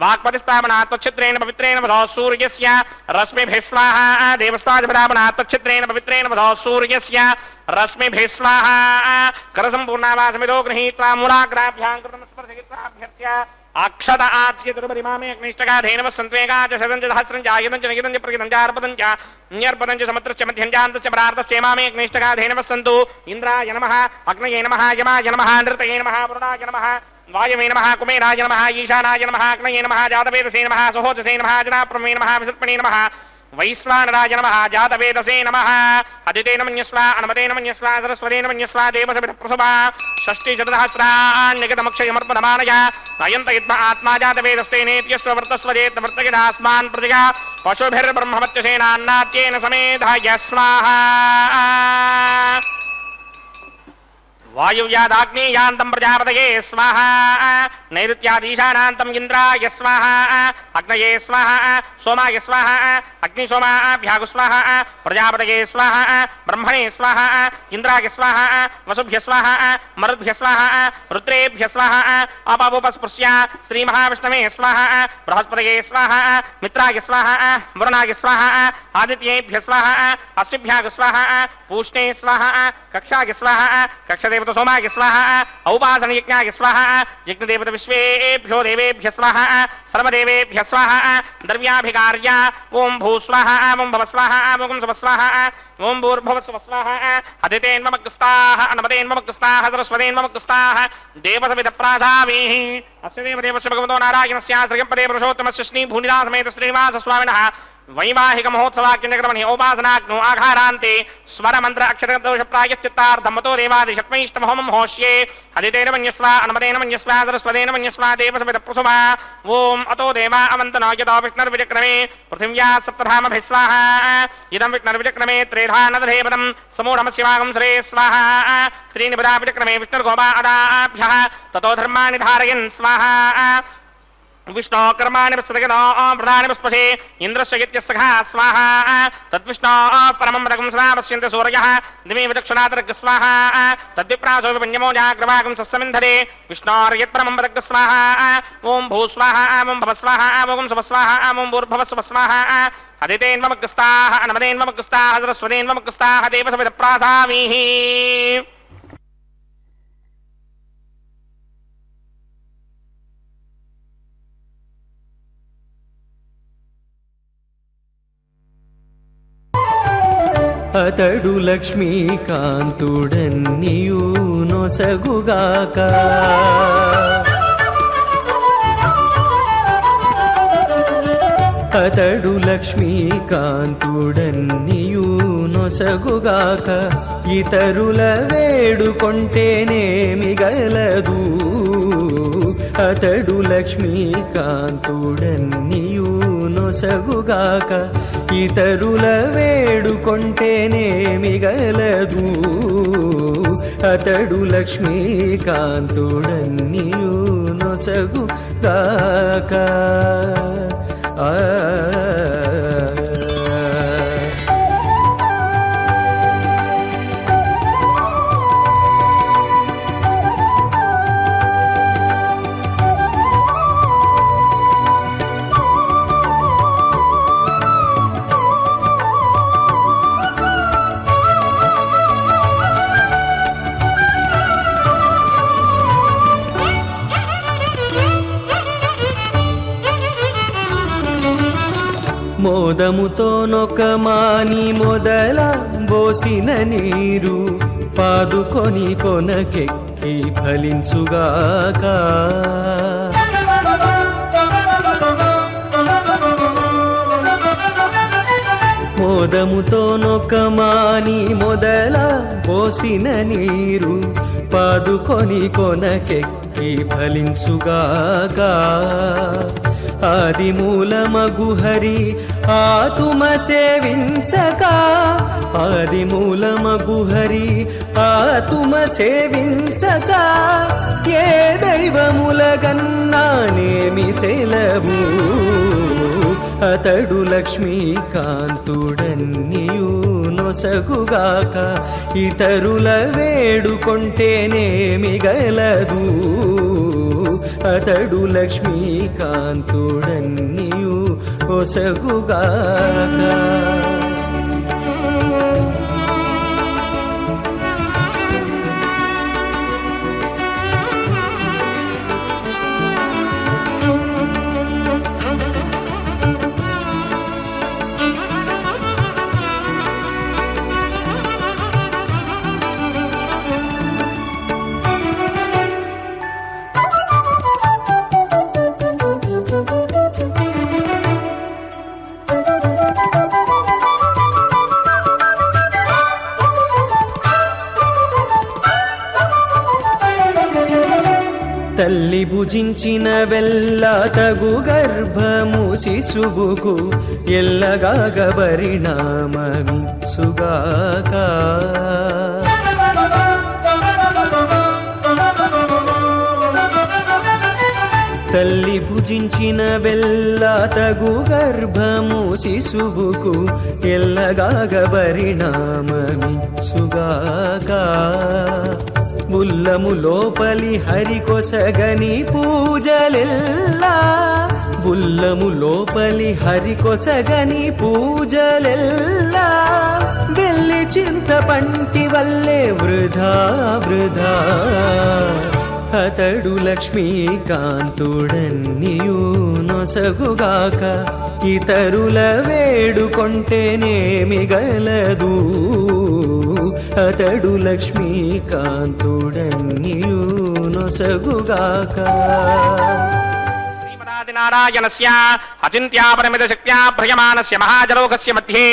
S3: वाक्पतिस्थापनात् तच्छिद्रेण पवित्रेण वधो सूर्यस्य रश्मिभिः स्वाहा देवस्तादिपदापनात् तच्छिद्रेण पवित्रेण वधो सूर्यस्य रश्मिभिः स्वाहा करसम्पूर्णावासमिदो गृहीत्वा मूलाग्राभ्यां कृतं स्पर्शयित्वाभ्यर्च्य अक्षत आच्य दुर्बलिमामे अग्निष्टगाधेनव सन्त्वेगा च सदं च सहस्रं च आयुधं च निगितं च प्रगितं च अर्पदं च न्यर्पदं च समुद्रस्य मध्यं चान्तस्य प्रार्थश्चेमामे अग्निष्टगाधेनव सन्तु इन्द्राय नमः अग्नये नमः यमाय नमः नृतये नमः वरुणाय नमः वायवे नमः कुमेराय नमः ईशानाय नमः अग्नये नमः जातवेदसे नमः सहोजसे नमः जनाप्रमे नमः विसर्पणे नमः वैश्वानराय नमः जातवेदसे नमः अदितेन मन्यस्वा अनुमतेन मन्यस्वा सरस्वतेन मन्यस्वा देवसविधप्रसभा षष्टिशतसहस्रान्यगतमक्षयमर्पणमानय अयन्तयित्वा आत्मा जातवेदस्तेनेत्यस्व वर्तस्वजेत् वर्तयदास्मान् प्रतिगा पशुभिर्ब्रह्मवत्यसेनान्नात्येन समेधाय स्वाहा वायुव्यादाग्नेयान्तं प्रजापतये स्वाहा नैऋत्यादीशानान्तं इन्द्राय स्वाहा अग्नये स्वाहा सोमाय स्वाहा अग्निशोमाभ्यागु स्वाहा प्रजापतये स्वाहा ब्रह्मणे स्वाहा इन्द्राय स्वाहा वसुभ्य स्वाहा मरुद्भ्य स्वाहा रुद्रेभ्य स्वाहा अपावोपस्पृश्य श्रीमहाविष्णवे स्वाहा बृहस्पतये स्वाहा मित्राय स्वाहा वरुणाय स्वाहा आदित्येभ्य स्वाहा अश्विभ्यागु स्वाहा पूष्णे स्वाहा कक्षाय स्वाहा कक्षदेवता सोमाय स्वाहा औपासनयज्ञाय स्वाहा यज्ञदेवता विश्वेभ्यो देवेभ्य स्वाहा सर्वदेवेभ्य स्वाहा द्रव्याभिकार्य ओम भू स्वाहा ओम भव स्वाहा ओम सुभ स्वाहा ओम भूर्भुव सुभ स्वाहा अदितेन्ममग्स्ताः अनुमतेन्ममग्स्ताः सरस्वतेन्ममग्स्ताः देवसविधप्रासावीः अस्य देवदेवस्य भगवतो नारायणस्य श्रीयं पदे पुरुषोत्तमस्य श्री भूनिदासमेत श्रीनिवास स्वामिनः వైవాహిక మహోత్సవాఖ్యక్రమణి ఉపాసనాగ్నో ఆఘారాంతే స్వర మంత్ర అక్షరదోష ప్రాయశ్చిత్తార్థమతో దేవాదిషత్వైష్టమహోమం హోష్యే అదితేన మన్యస్వ అనుమతేన మన్యస్వ సరస్వతేన మన్యస్వ దేవసమిత ప్రసుమ ఓం అతో దేవా అవంతనో యతో విష్ణుర్విచక్రమే పృథివ్యా సప్తధామభిస్వాహ ఇదం విష్ణుర్విచక్రమే త్రేధానదధేపదం సమూఢమస్యవాగం శ్రే స్వాహ త్రీని పదా విచక్రమే విష్ణుర్గోపా అదాభ్యః తతో ధర్మాణి ధారయన్ స్వాహ विष्णो कर्माणि प्रसदगनो प्रधानि पुष्पसे इंद्रस्य यत्यस्सखा स्वाहा तद्विष्णो परमं रघुं सदा पश्यन्ति सूर्यः दिवे विदक्षिणातर्ग स्वाहा तद्विप्रासो विपञ्चमो जाग्रवागं सस्समिन्धरे विष्णोर्यत्परमं रग स्वाहा ओं भूस्वाहा ओं भवस्वाहा ओं सुभस्वाहा ओं भूर्भवस्वस्वाहा अदितेन्वमग्रस्ताः अनमदेन्वमग्रस्ताः सरस्वतेन्वमग्रस्ताः देवसमिदप्रासामीः
S5: అతడు లక్ష్మీకాంతుడన్నియు నొసగుగాక అతడు లక్ష్మీకాంతుడన్నియు నొసగుగాక ఇతరుల వేడుకొంటేనేమి గలదు అతడు లక్ష్మీకాంతుడన్నియు నొసగుగాక ఇతరుల వేడుకొంటేనేమి గలదు అతడు లక్ష్మీకాంతుడన్నియు నొసగుగాక మోదముతో నొకమాని మొదల బోసిన నీరు పాదుకొని కొనకెక్కి ఫలించుగాక మోదముతో నొకమాని మొదల బోసిన నీరు పాదుకొని కొనకెక్కి ఫలించుగాక ఆదిమూలమగు హరి ఆతుమ సేవించక ఆదిమూలమగు హరి ఆతుమ సేవించక ఏ దైవములగన్నానేమి సెలవు అతడు లక్ష్మీకాంతుడన్నియు నొసగుగాక ఇతరుల వేడుకొంటేనేమి గలదు అతడు లక్ష్మీకాంతుడన్నియు నొసగుగాక తల్లి భుజించిన వెల్ల తగు గర్భము శిశువుకు ఎల్లగాగ పరిణామమిచ్చుగాక తల్లి భుజించిన వెల్ల తగు గర్భము శిశువుకు ఎల్లగాగ పరిణామమిచ్చుగాక ఉల్లము లోపలి హరికొసగని పూజలెల్లా ఉల్లము లోపలి హరికొసగని పూజలెల్లా వెళ్ళి చింత పంటి వల్లే వృధా వృధా అతడు లక్ష్మీకాంతుడన్నియు నొసగుగాక ఇతరుల వేడుకొంటేనేమి గలదు అతడు లక్ష్మీకాంతుడన్నియు నొసగుగాక
S3: ఆదినారాయణస్య అచింత్యాపరిమితశక్త్యా భ్రయమానస్య మహాజలోకస్య మధ్యే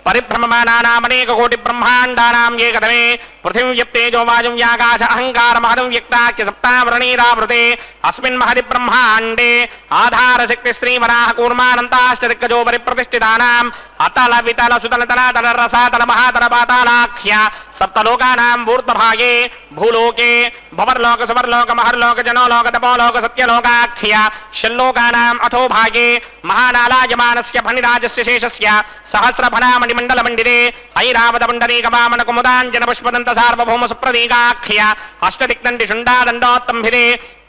S3: పరిభ్రమమానానామనేక కోటి బ్రహ్మాండానాం ఏకదమే పృథివ్యప్తేజో వాయుం యాకాశ అహంకార మహదం వ్యక్తాఖ్య సప్తావరణీరావృతే అస్మిన్ మహది బ్రహ్మాండే ఆధారశక్తి శ్రీవరాహ కూర్మానంతాష్టదిక్కజో పరిప్రతిష్ఠితానాం అతల వితల సుతల తల తల రసాతల మహాతల పాతాళాఖ్య సప్తలోకానాం ఊర్ధ్వభాగే భూలోకే భవర్లోక సువర్లోక మహర్లోక జనోలోక తపోలోక సత్యలోకాఖ్య షల్లోకానాం అథో భాగే మహానాలాయమానస్య ఫణిరాజస్య శేషస్య సహస్రఫణామణి మండల మండిరే ఐరావత పుండరీక వామన కుముదాంజన పుష్పదంత సార్వభౌమ సుప్రదీకాఖ్య అష్టదిక్నండి శుండాదండోత్తంభిరే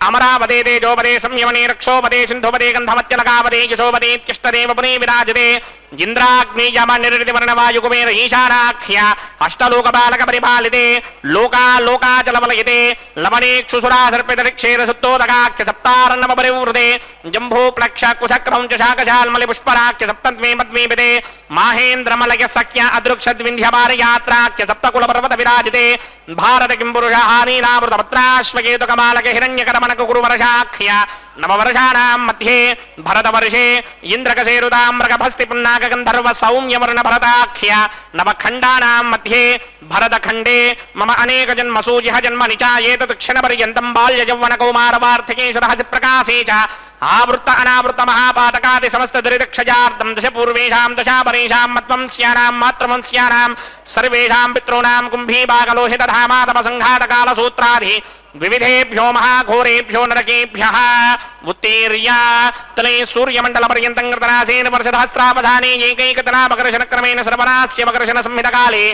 S3: అమరావదే తేజోపదే సంయమనే రక్షోపదే సింధుపదే గంధమత్యలకావదే యశోపదేత్యష్టదేవ పునే విరాజతే ఇంద్రాగ్నేయమ నిర్దివర్ణవాయుకుమేర ఈశానాఖ్య అష్టలోక బాలక పరిపాలితే లోకా లోకాచలమలయతే లవణేక్షుసురాసర్పితరిక్షేర సుత్తోదకాఖ్య సప్తారన్నవ పరివృతే జంభూ ప్లక్ష కుశక్రం చ శాకశాల్మలి పుష్పరాఖ్య సప్తద్వే పద్మీపితే మాహేంద్రమలయ సఖ్య అదృక్షద్వింధ్యపారయాత్రాఖ్య సప్తకుల పర్వత విరాజితే భారత కింపురుష హారీనామృత పత్రాశ్వకేతుకమాలక హిరణ్యకరమణక కురువర్షాఖ్య నవవర్షాణాం మధ్యే భరతవర్షే ఇంద్రకసేరుతామ్రకభస్తి పున్నాక గంధర్వ సౌమ్యవర్ణ భరతాఖ్య నవఖండానాం మధ్యే భరతఖండే మమ అనేక జన్మసూ ఇహ జన్మని చ ఏతత్ క్షణపర్యంతం బాల్య యౌవన కౌమార వార్ధకేషు రహసి ప్రకాశే చ ఆవృత్త అనావృత మహాపాతకాది సమస్త దురిదక్షయార్థం దశ పూర్వేషాం దశాపరేషాం మత్వంస్యానాం మాతృవంస్యానాం సర్వేషాం పితॄణాం కుంభీభాగలోహిత ధామాతమ సంఘాతకాల సూత్రాది వివిధేభ్యో మహాఘోరేభ్యో నరకేభ్యః ఉత్తీర్య తలే సూర్యమండల పర్యంతం కృతనాసేన వర్షధాస్త్రావధానే ఏకైకతనా మకరశనక్రమేణ సర్వనాస్య మకరశన సంహితకాలే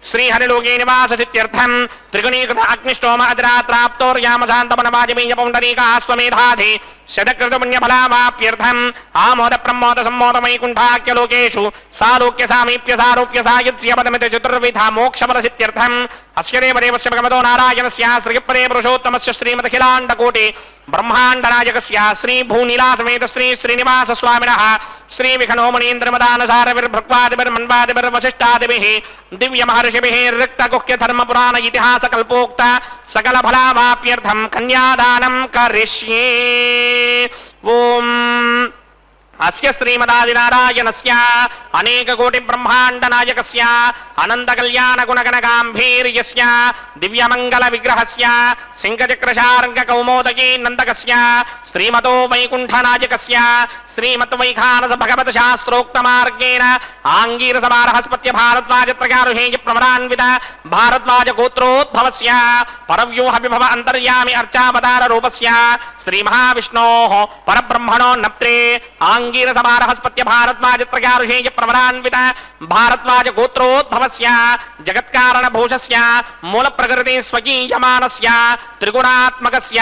S3: శ్రీహరిలోకే నివాససిత్యర్థం త్రిగుణీకృత అగ్నిష్టోమ అదిరాత్రాప్తోర్యామశాంతమనమాజమీయ పౌండరీకాశ్వమేధాధి శతకృతపుణ్యఫలామాప్యర్థం ఆమోద ప్రమోద సమ్మోద వైకుంఠాఖ్యలోకేషు సాలోక్య సామీప్య సారూప్య సాయుధ్య పదమిత చతుర్విధ మోక్షఫలసిత్యర్థం అస్య దేవదేవస్య భగవతో నారాయణస్య శ్రీపదే పురుషోత్తమస్య శ్రీమదఖిలాండకోటి బ్రహ్మాండనాయకస్య శ్రీ భూనీలాసమేత శ్రీ శ్రీనివాస స్వామినః శ్రీ విఘ్నోమణీంద్రమదానసారవిర్భక్వాదిభిర్మన్వాదిభిర్వశిష్టాదిభిః దివ్య మహర్షిభిః రిక్తగుహ్య ధర్మ పురాణ ఇతిహాస కల్పోక్త సకల ఫలావాప్యర్థం కన్యాదానం కరిష్యే. ఓం అస్య శ్రీమదాదినారాయణస్య అనేక కోటి బ్రహ్మాండ నాయకస్య అనంత కళ్యాణ గుణగణ గాంభీర్యస్య దివ్యమంగళ విగ్రహస్య శంఖచక్రశార్ంగ కౌమోదకీ నందకస్య శ్రీమతో వైకుంఠ నాయకస్య శ్రీమత్ వైఖానస భగవత శాస్త్రోక్త మార్గేణ ఆంగీరస బృహస్పత్య భారద్వాజ త్రయారుహేయ ప్రవరాన్విత భారద్వాజ గోత్రోద్భవస్య పరవ్యూహ విభవ అంతర్యామి అర్చావతార రూపస్య శ్రీ మహావిష్ణోః పరబ్రహ్మణో నప్త్రే ఆంగీరస బృహస్పత్య భారద్వాజ త్రయారుహేయ ప్రవరాన్విత భారద్వాజ గోత్రోద్భవస్య జగత్కారణ భూషస్య మూల ప్రకృతి స్వకీయమానస్య త్రిగుణాత్మకస్య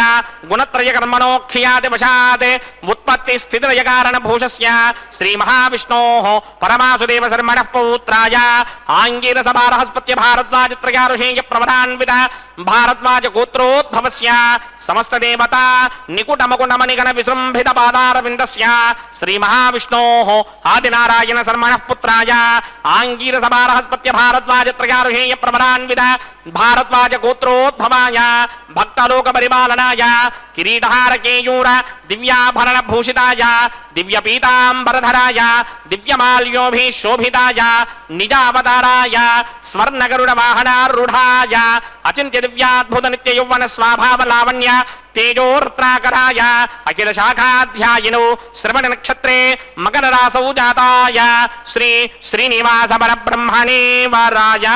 S3: గుణత్రయ కర్మణోఖ్యాతి వశాత్ ఉత్పత్తి స్థితిలయ కారణ భూషస్య శ్రీ మహావిష్ణోః పరమాసుదేవ శర్మణః పౌత్రాయ ఆంగీరస బృహస్పత్య భారద్వాజ త్రయారుహేయ ప్రవరాన్విత భారద్వాజ గోత్రోద్భవస్య సమస్త దేవతా నికుటమకుటమనిగణ విజృంభిత పాదారవిందస్య శ్రీ మహావిష్ణోః ఆదినారాయణ శర్మణః పుత్రాయ ఆంగీరస బృహస్పత్య భారద్వాజ త్రయారుహేయ ప్రవరాన్విత భారద్వాజ గోత్రోద్భవాయ భక్తలోక పరిపాలనాయ కిరీటహార కేయూర దివ్యాభరణ భూషితాయ దివ్య పీతాంబరధరాయ దివ్యమాల్యోభి శోభితాయ నిజావతారాయ స్వర్ణగరుడ వాహనారూఢాయ అచింత్య దివ్యాద్భుత నిత్య యౌవన స్వాభావ లావణ్య తేజోర్త్రాకరాయ అఖిల శాఖాధ్యాయినో శ్రవణ నక్షత్రే మకర రాసౌ జాతాయ శ్రీ శ్రీనివాస పరబ్రహ్మణే వరాయ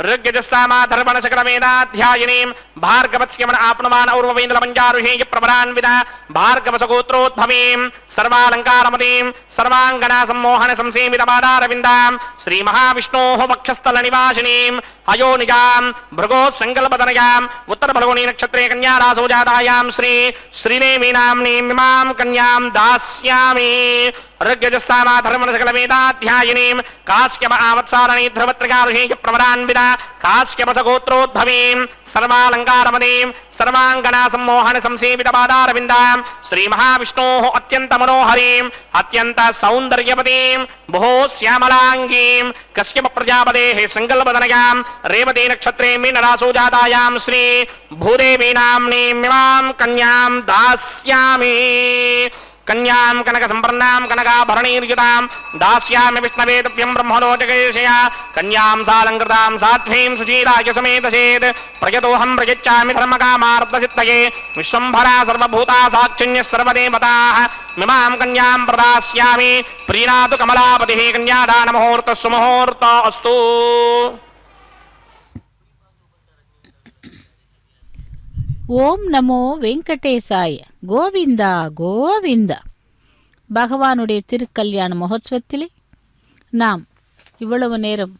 S3: ఋగ్యజస్సామాధర్వణ సకల వేదాధ్యాయినీం భార్గవస్యమన ఆప్నుమాన ఔర్వవేంద్ర మంజారుహేయ ప్రవరాన్విత భార్గవస గోత్రోద్భవీం సర్వాలంకారమదీం సర్వాంగనా సమ్మోహన సంసేమిత పాదారవిందాం శ్రీ మహావిష్ణోః వక్షస్థల నివాసినీం అయోనిజాం భృగో సంకల్పతనయాం ఉత్తర ఫల్గుణీ నక్షత్రే కన్యారాసౌ జాతాయాం శ్రీ శ్రీదేవి నామ్నీమిమాం కన్యాం దాస్యామి ఋగ్యజస్సామాధర్వణ సకల వేదాధ్యాయినీం కాశ్యప ఆవత్సారణీ ధ్రువత్రయారుహేయ ప్రవరాన్విత కాశ్యపస గోత్రోద్భవీం సర్వాలంకారమదీం సర్వాంగనా సమ్మోహన సంసేవిత పాదారవిందాం శ్రీ మహావిష్ణోః అత్యంత మనోహరీం అత్యంత సౌందర్యవతీం బహో శ్యామలాంగీం కశ్యప ప్రజాపతేః సంకల్పతనయాం రేవతీ నక్షత్రే మీనరాసౌ జాతాయాం శ్రీ భూదేవీ నామ్నీమిమాం కన్యాం దాస్యామి कन्यां कनक संपन्नां कनकाभरणैर्युतां दास्यामि विष्णवे तुभ्यं ब्रह्मलोचकेशया कन्यां सालङ्कृतां साध्वीं सुचीराय समेतसेत् प्रयतोऽहं प्रयच्छामि धर्मकामार्थसिद्धये विश्वम्भरा सर्वभूता साक्षिण्यः सर्वदेवताः मिमां कन्यां प्रदास्यामि प्रीणातु कमलापतिः कन्यादानमुहूर्तः सुमुहूर्तो अस्तु.
S4: ஓம் நமோ வெங்கடேசாய. கோவிந்தா கோவிந்தா. பகவானுடைய திருக்கல்யாண மகோத்சவத்திலே நாம் இவ்வளவு நேரம்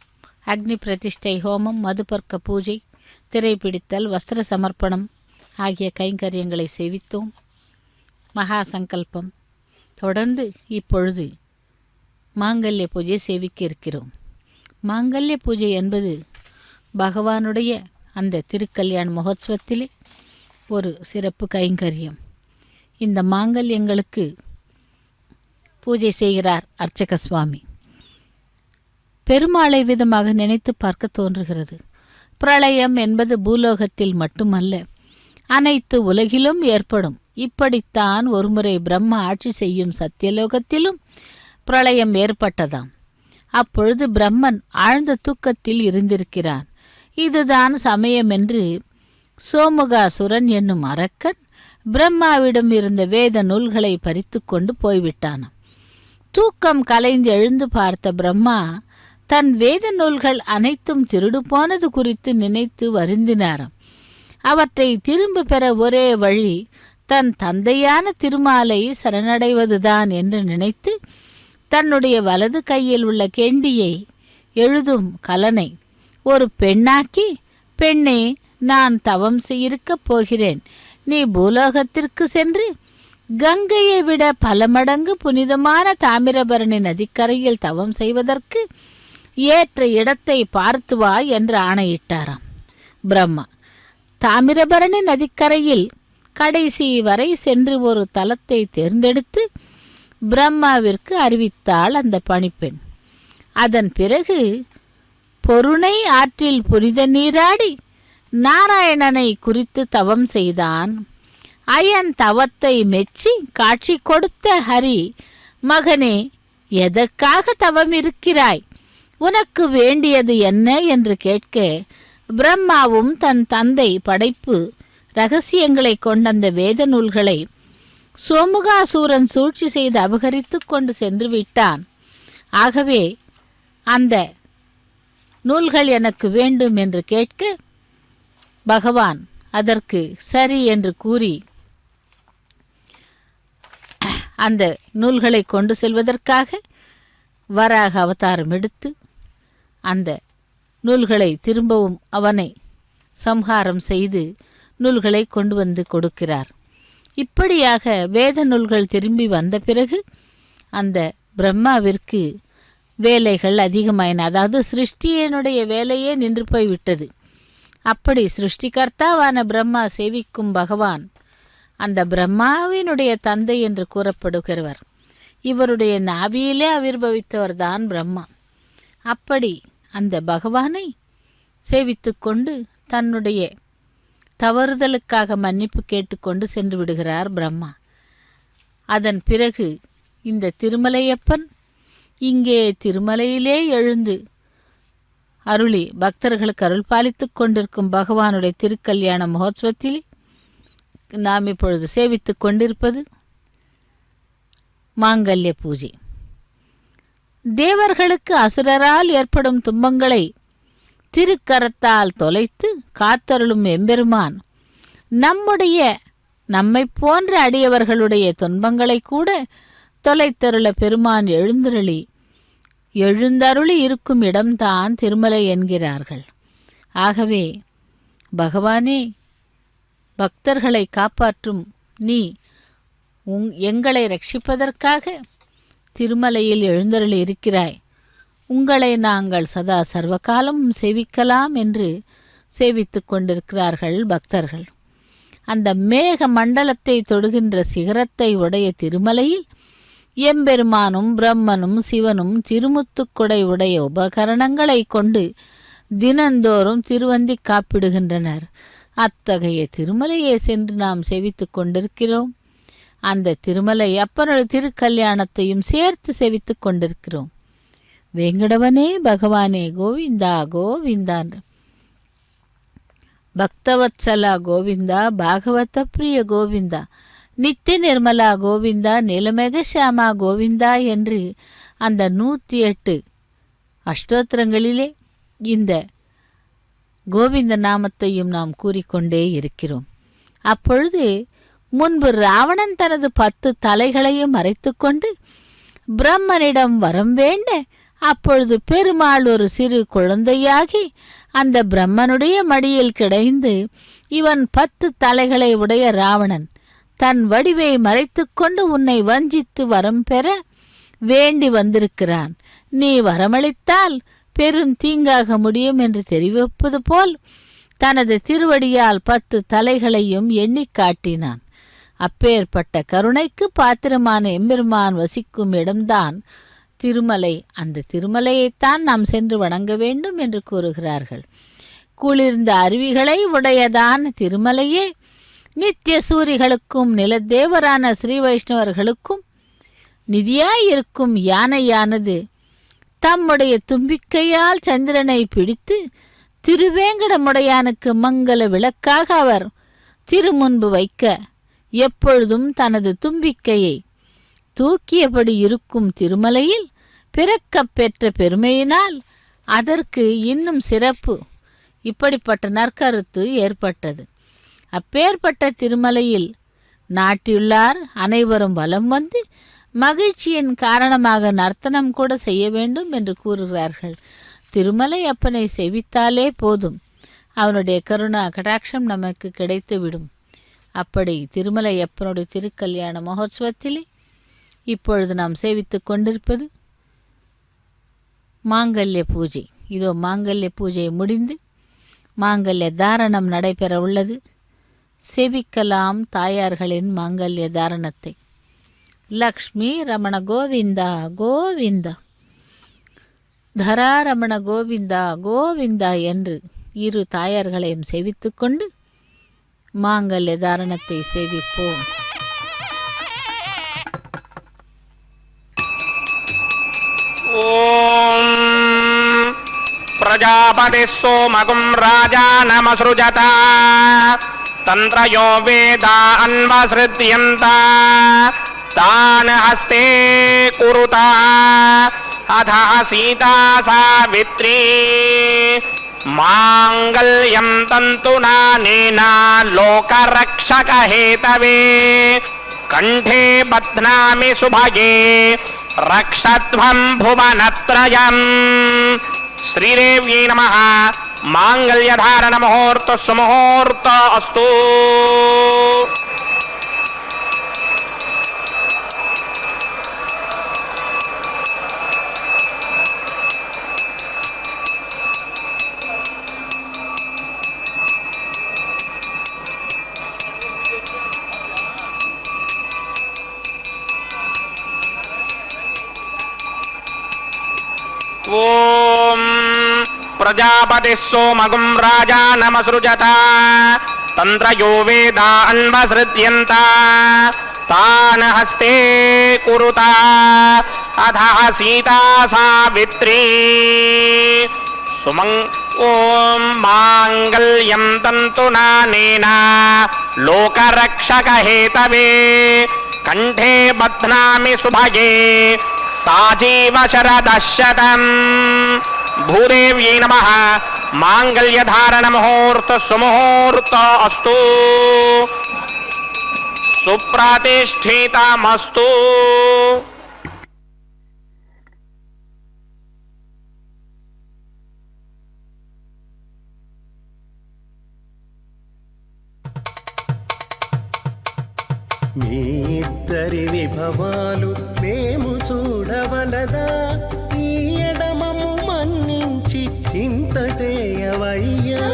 S4: அக்னி பிரதிஷ்டை, ஹோமம், மதுபர்க்க பூஜை, திரைப்பிடித்தல், வஸ்திர சமர்ப்பணம் ஆகிய கைங்கரியங்களை சேவித்தோம். மகா சங்கல்பம். தொடர்ந்து இப்பொழுது மாங்கல்ய பூஜை சேவிக்க இருக்கிறோம். மாங்கல்ய பூஜை என்பது பகவானுடைய அந்த திருக்கல்யாண மகோத்சவத்திலே ஒரு சிறப்பு கைங்கரியம். இந்த மாங்கல்யங்களுக்கு பூஜை செய்கிறார் அர்ச்சக சுவாமி. பெருமாளை விதமாக நினைத்து பார்க்க தோன்றுகிறது. பிரளயம் என்பது பூலோகத்தில் மட்டுமல்ல, அனைத்து உலகிலும் ஏற்படும். இப்படித்தான் ஒருமுறை பிரம்மா ஆட்சி செய்யும் சத்தியலோகத்திலும் பிரளயம் ஏற்பட்டதாம். அப்பொழுது பிரம்மன் ஆழ்ந்த தூக்கத்தில் இருந்திருக்கிறான். இதுதான் சமயம் என்று சோமுகாசுரன் என்னும் அரக்கன் பிரம்மாவிடம் இருந்த வேத நூல்களை பறித்து கொண்டு போய்விட்டானாம். தூக்கம் கலைந்து எழுந்து பார்த்த பிரம்மா தன் வேத நூல்கள் அனைத்தும் திருடு போனது குறித்து நினைத்து வருந்தினாராம். அவற்றை திரும்ப பெற ஒரே வழி தன் தந்தையான திருமாலை சரணடைவதுதான் என்று நினைத்து தன்னுடைய வலது கையில் உள்ள கெண்டியை, எழுதும் கலனை, ஒரு பெண்ணாக்கி, பெண்ணே, நான் தவம் செய்யிருக்கப் போகிறேன். நீ பூலோகத்திற்கு சென்று கங்கையை விட பல மடங்கு புனிதமான தாமிரபரணி நதிக்கரையில் தவம் செய்வதற்கு ஏற்ற இடத்தை பார்த்து வா என்று ஆணையிட்டாராம் பிரம்மா. தாமிரபரணி நதிக்கரையில் கடைசி வரை சென்று ஒரு தலத்தை தேர்ந்தெடுத்து பிரம்மாவிற்கு அறிவித்தாள் அந்த பணிப்பெண். அதன் பிறகு பொருணை ஆற்றில் புனித நீராடி நாராயணனை குறித்து தவம் செய்தான். அயன் தவத்தை மெச்சி காட்சி கொடுத்த ஹரி, மகனே, எதற்காக தவம் இருக்கிறாய்? உனக்கு வேண்டியது என்ன என்று கேட்க, பிரம்மாவும் தன் தந்தை படைப்பு இரகசியங்களை கொண்ட அந்த வேத நூல்களை சோமுகாசூரன் சூழ்ச்சி செய்து அபகரித்து கொண்டு சென்று விட்டான். ஆகவே அந்த நூல்கள் எனக்கு வேண்டும் என்று கேட்க, பகவான் அதற்கு சரி என்று கூறி அந்த நூல்களை கொண்டு செல்வதற்காக வராக அவதாரம் எடுத்து அந்த நூல்களை திரும்பவும் அவனை சம்ஹாரம் செய்து நூல்களை கொண்டு வந்து கொடுக்கிறார். இப்படியாக வேத நூல்கள் திரும்பி வந்த பிறகு அந்த பிரம்மாவிற்கு வேலைகள் அதிகமாயின. அதாவது சிருஷ்டியினுடைய வேலையே நின்று போய்விட்டது. அப்படி சிருஷ்டிகர்த்தாவான பிரம்மா சேவிக்கும் பகவான் அந்த பிரம்மாவினுடைய தந்தை என்று கூறப்படுகிறவர். இவருடைய நாபியிலே ஆவிர்பவித்தவர் தான் பிரம்மா. அப்படி அந்த பகவானை சேவித்து கொண்டு தன்னுடைய தவறுதலுக்காக மன்னிப்பு கேட்டுக்கொண்டு சென்று விடுகிறார் பிரம்மா. அதன் பிறகு இந்த திருமலையப்பன் இங்கே திருமலையிலே எழுந்து அருளி பக்தர்களுக்கு அருள் பாலித்து கொண்டிருக்கும் பகவானுடைய திருக்கல்யாண மகோத்சவத்தில் நாம் இப்பொழுது சேவித்து கொண்டிருப்பது மாங்கல்ய பூஜை. தேவர்களுக்கு அசுரரால் ஏற்படும் துன்பங்களை திருக்கரத்தால் தொலைத்து காத்தருளும் எம்பெருமான் நம்மை போன்ற அடியவர்களுடைய துன்பங்களை கூட தொலைத்தருள பெருமான் எழுந்தருளி இருக்கும் இடம்தான் திருமலை என்கிறார்கள். ஆகவே பகவானே, பக்தர்களை காப்பாற்றும் நீ எங்களை ரட்சிப்பதற்காக திருமலையில் எழுந்தருளி இருக்கிறாய். உங்களை நாங்கள் சதா சர்வகாலம் சேவிக்கலாம் என்று சேவித்து கொண்டிருக்கிறார்கள் பக்தர்கள். அந்த மேக மண்டலத்தை தொடுகின்ற சிகரத்தை உடைய திருமலையில் எம்பெருமானும் பிரம்மனும் சிவனும் திருமுத்துக்குடை உடைய உபகரணங்களை கொண்டு தினந்தோறும் திருவந்தி காப்பிடுகின்றனர். அத்தகைய திருமலையை சென்று நாம் சேவித்து கொண்டிருக்கிறோம். அந்த திருமலை அப்பனுடைய திருக்கல்யாணத்தையும் சேர்த்து செவித்துக் கொண்டிருக்கிறோம். வேங்கடவனே பகவானே கோவிந்தா கோவிந்தா, பக்தவத்சலா கோவிந்தா, பாகவத பிரிய கோவிந்தா, நித்திய நிர்மலா கோவிந்தா, நீலமேக சியாமா கோவிந்தா என்று அந்த 108 அஷ்டோத்திரங்களிலே இந்த கோவிந்த நாமத்தையும் நாம் கூறிக்கொண்டே இருக்கிறோம். அப்பொழுது முன்பு ராவணன் தனது 10 தலைகளையும் மறைத்து கொண்டு பிரம்மனிடம் வரம் வேண்ட, அப்பொழுது பெருமாள் ஒரு சிறு குழந்தையாகி அந்த பிரம்மனுடைய மடியில் கிடைந்து, இவன் 10 தலைகளை உடைய ராவணன் தன் வடிவை மறைத்து கொண்டு உன்னை வஞ்சித்து வரம் பெற வேண்டி வந்திருக்கிறான். நீ வரமளித்தால் பெரும் தீங்காக முடியும் என்று தெரிவிப்பது போல் தனது திருவடியால் 10 தலைகளையும் எண்ணி காட்டினான். அப்பேற்பட்ட கருணைக்கு பாத்திரமான எம்பெருமான் வசிக்கும் இடம்தான் திருமலை. அந்த திருமலையைத்தான் நாம் சென்று வணங்க வேண்டும் என்று கூறுகிறார்கள். குளிர்ந்த அருவிகளை உடையதான திருமலையே நித்திய சூரிகளுக்கும் நிலத்தேவரான ஸ்ரீ வைஷ்ணவர்களுக்கும் நிதியாயிருக்கும் யானையானது தம்முடைய தும்பிக்கையால் சந்திரனை பிடித்து திருவேங்கடமுடையானுக்கு மங்கள விளக்காக அவர் திருமுன்பு வைக்க எப்பொழுதும் தனது தும்பிக்கையை தூக்கியபடி இருக்கும் திருமலையில் பிறக்கப் பெற்ற பெருமையினால் அதற்கு இன்னும் சிறப்பு, இப்படிப்பட்ட நற்கருத்து ஏற்பட்டது. அப்பேற்பட்ட திருமலையில் நாட்டியுள்ளார் அனைவரும் வலம் வந்து மகிழ்ச்சியின் காரணமாக நர்த்தனம் கூட செய்ய வேண்டும் என்று கூறுகிறார்கள். திருமலை அப்பனை செவித்தாலே போதும், அவனுடைய கருணா கடாட்சம் நமக்கு கிடைத்துவிடும். அப்படி திருமலை அப்பனுடைய திருக்கல்யாண மகோத்சவத்திலே இப்பொழுது நாம் சேவித்து கொண்டிருப்பது மாங்கல்ய பூஜை. இதோ மாங்கல்ய பூஜை முடிந்து மாங்கல்ய தாரணம் நடைபெற உள்ளது. சேவிக்கலாம் தாயார்களின் மாங்கல்ய தாரணத்தை. லக்ஷ்மி ரமண கோவிந்தா கோவிந்தா, தராரமண கோவிந்தா கோவிந்தா என்று இரு தாயார்களையும் சேவித்து கொண்டு மாங்கல்ய தாரணத்தை சேவிப்போம்.
S3: ஓம் பிரஜாபதி சோமகும் ராஜானமஸ்ருஜத தந்திரயோ வேதா அன்வஸ்ருத்யந்தா தான ஹஸ்தே குருதா அதா சீதா சாவித்ரி மாங்கல்யம் தந்துநானேனா லோகரக்ஷக ஹேதவே கண்டே பத்னாமி சுபகே ரக்ஷத்வம் புவனத்ரயம். ஸ்ரீதேவ்யை நமः. மாங்கல்யதாரண முகூர்த்த சுமுகூர்த்த அஸ்து. ஓம் பிரஜாபதி சோமகும் ராஜானமஸ்ருஜத தந்திரயோ வேதா அன்வஸ்ருத்யந்தா தான ஹஸ்தே குருதா அதா சீதா சாவித்ரி சுமங். ஓம் மாங்கல்யம் தந்துநானேனா லோகரக்ஷக ஹேதவே கண்டே பத்னாமி சுபகே சாஜீவ சரதசதம். பூதேவ்யை நமः. மாங்கல்யதாரண முகூர்த்த சுமுகூர்த்த அஸ்து. சுப்ரதிஷ்டிதமஸ்து.
S5: మీ ఇద్దరి విభవాలు మేము చూడవలదా, ఈ ఎడమము మన్నించి ఇంత చేయవయ్యా.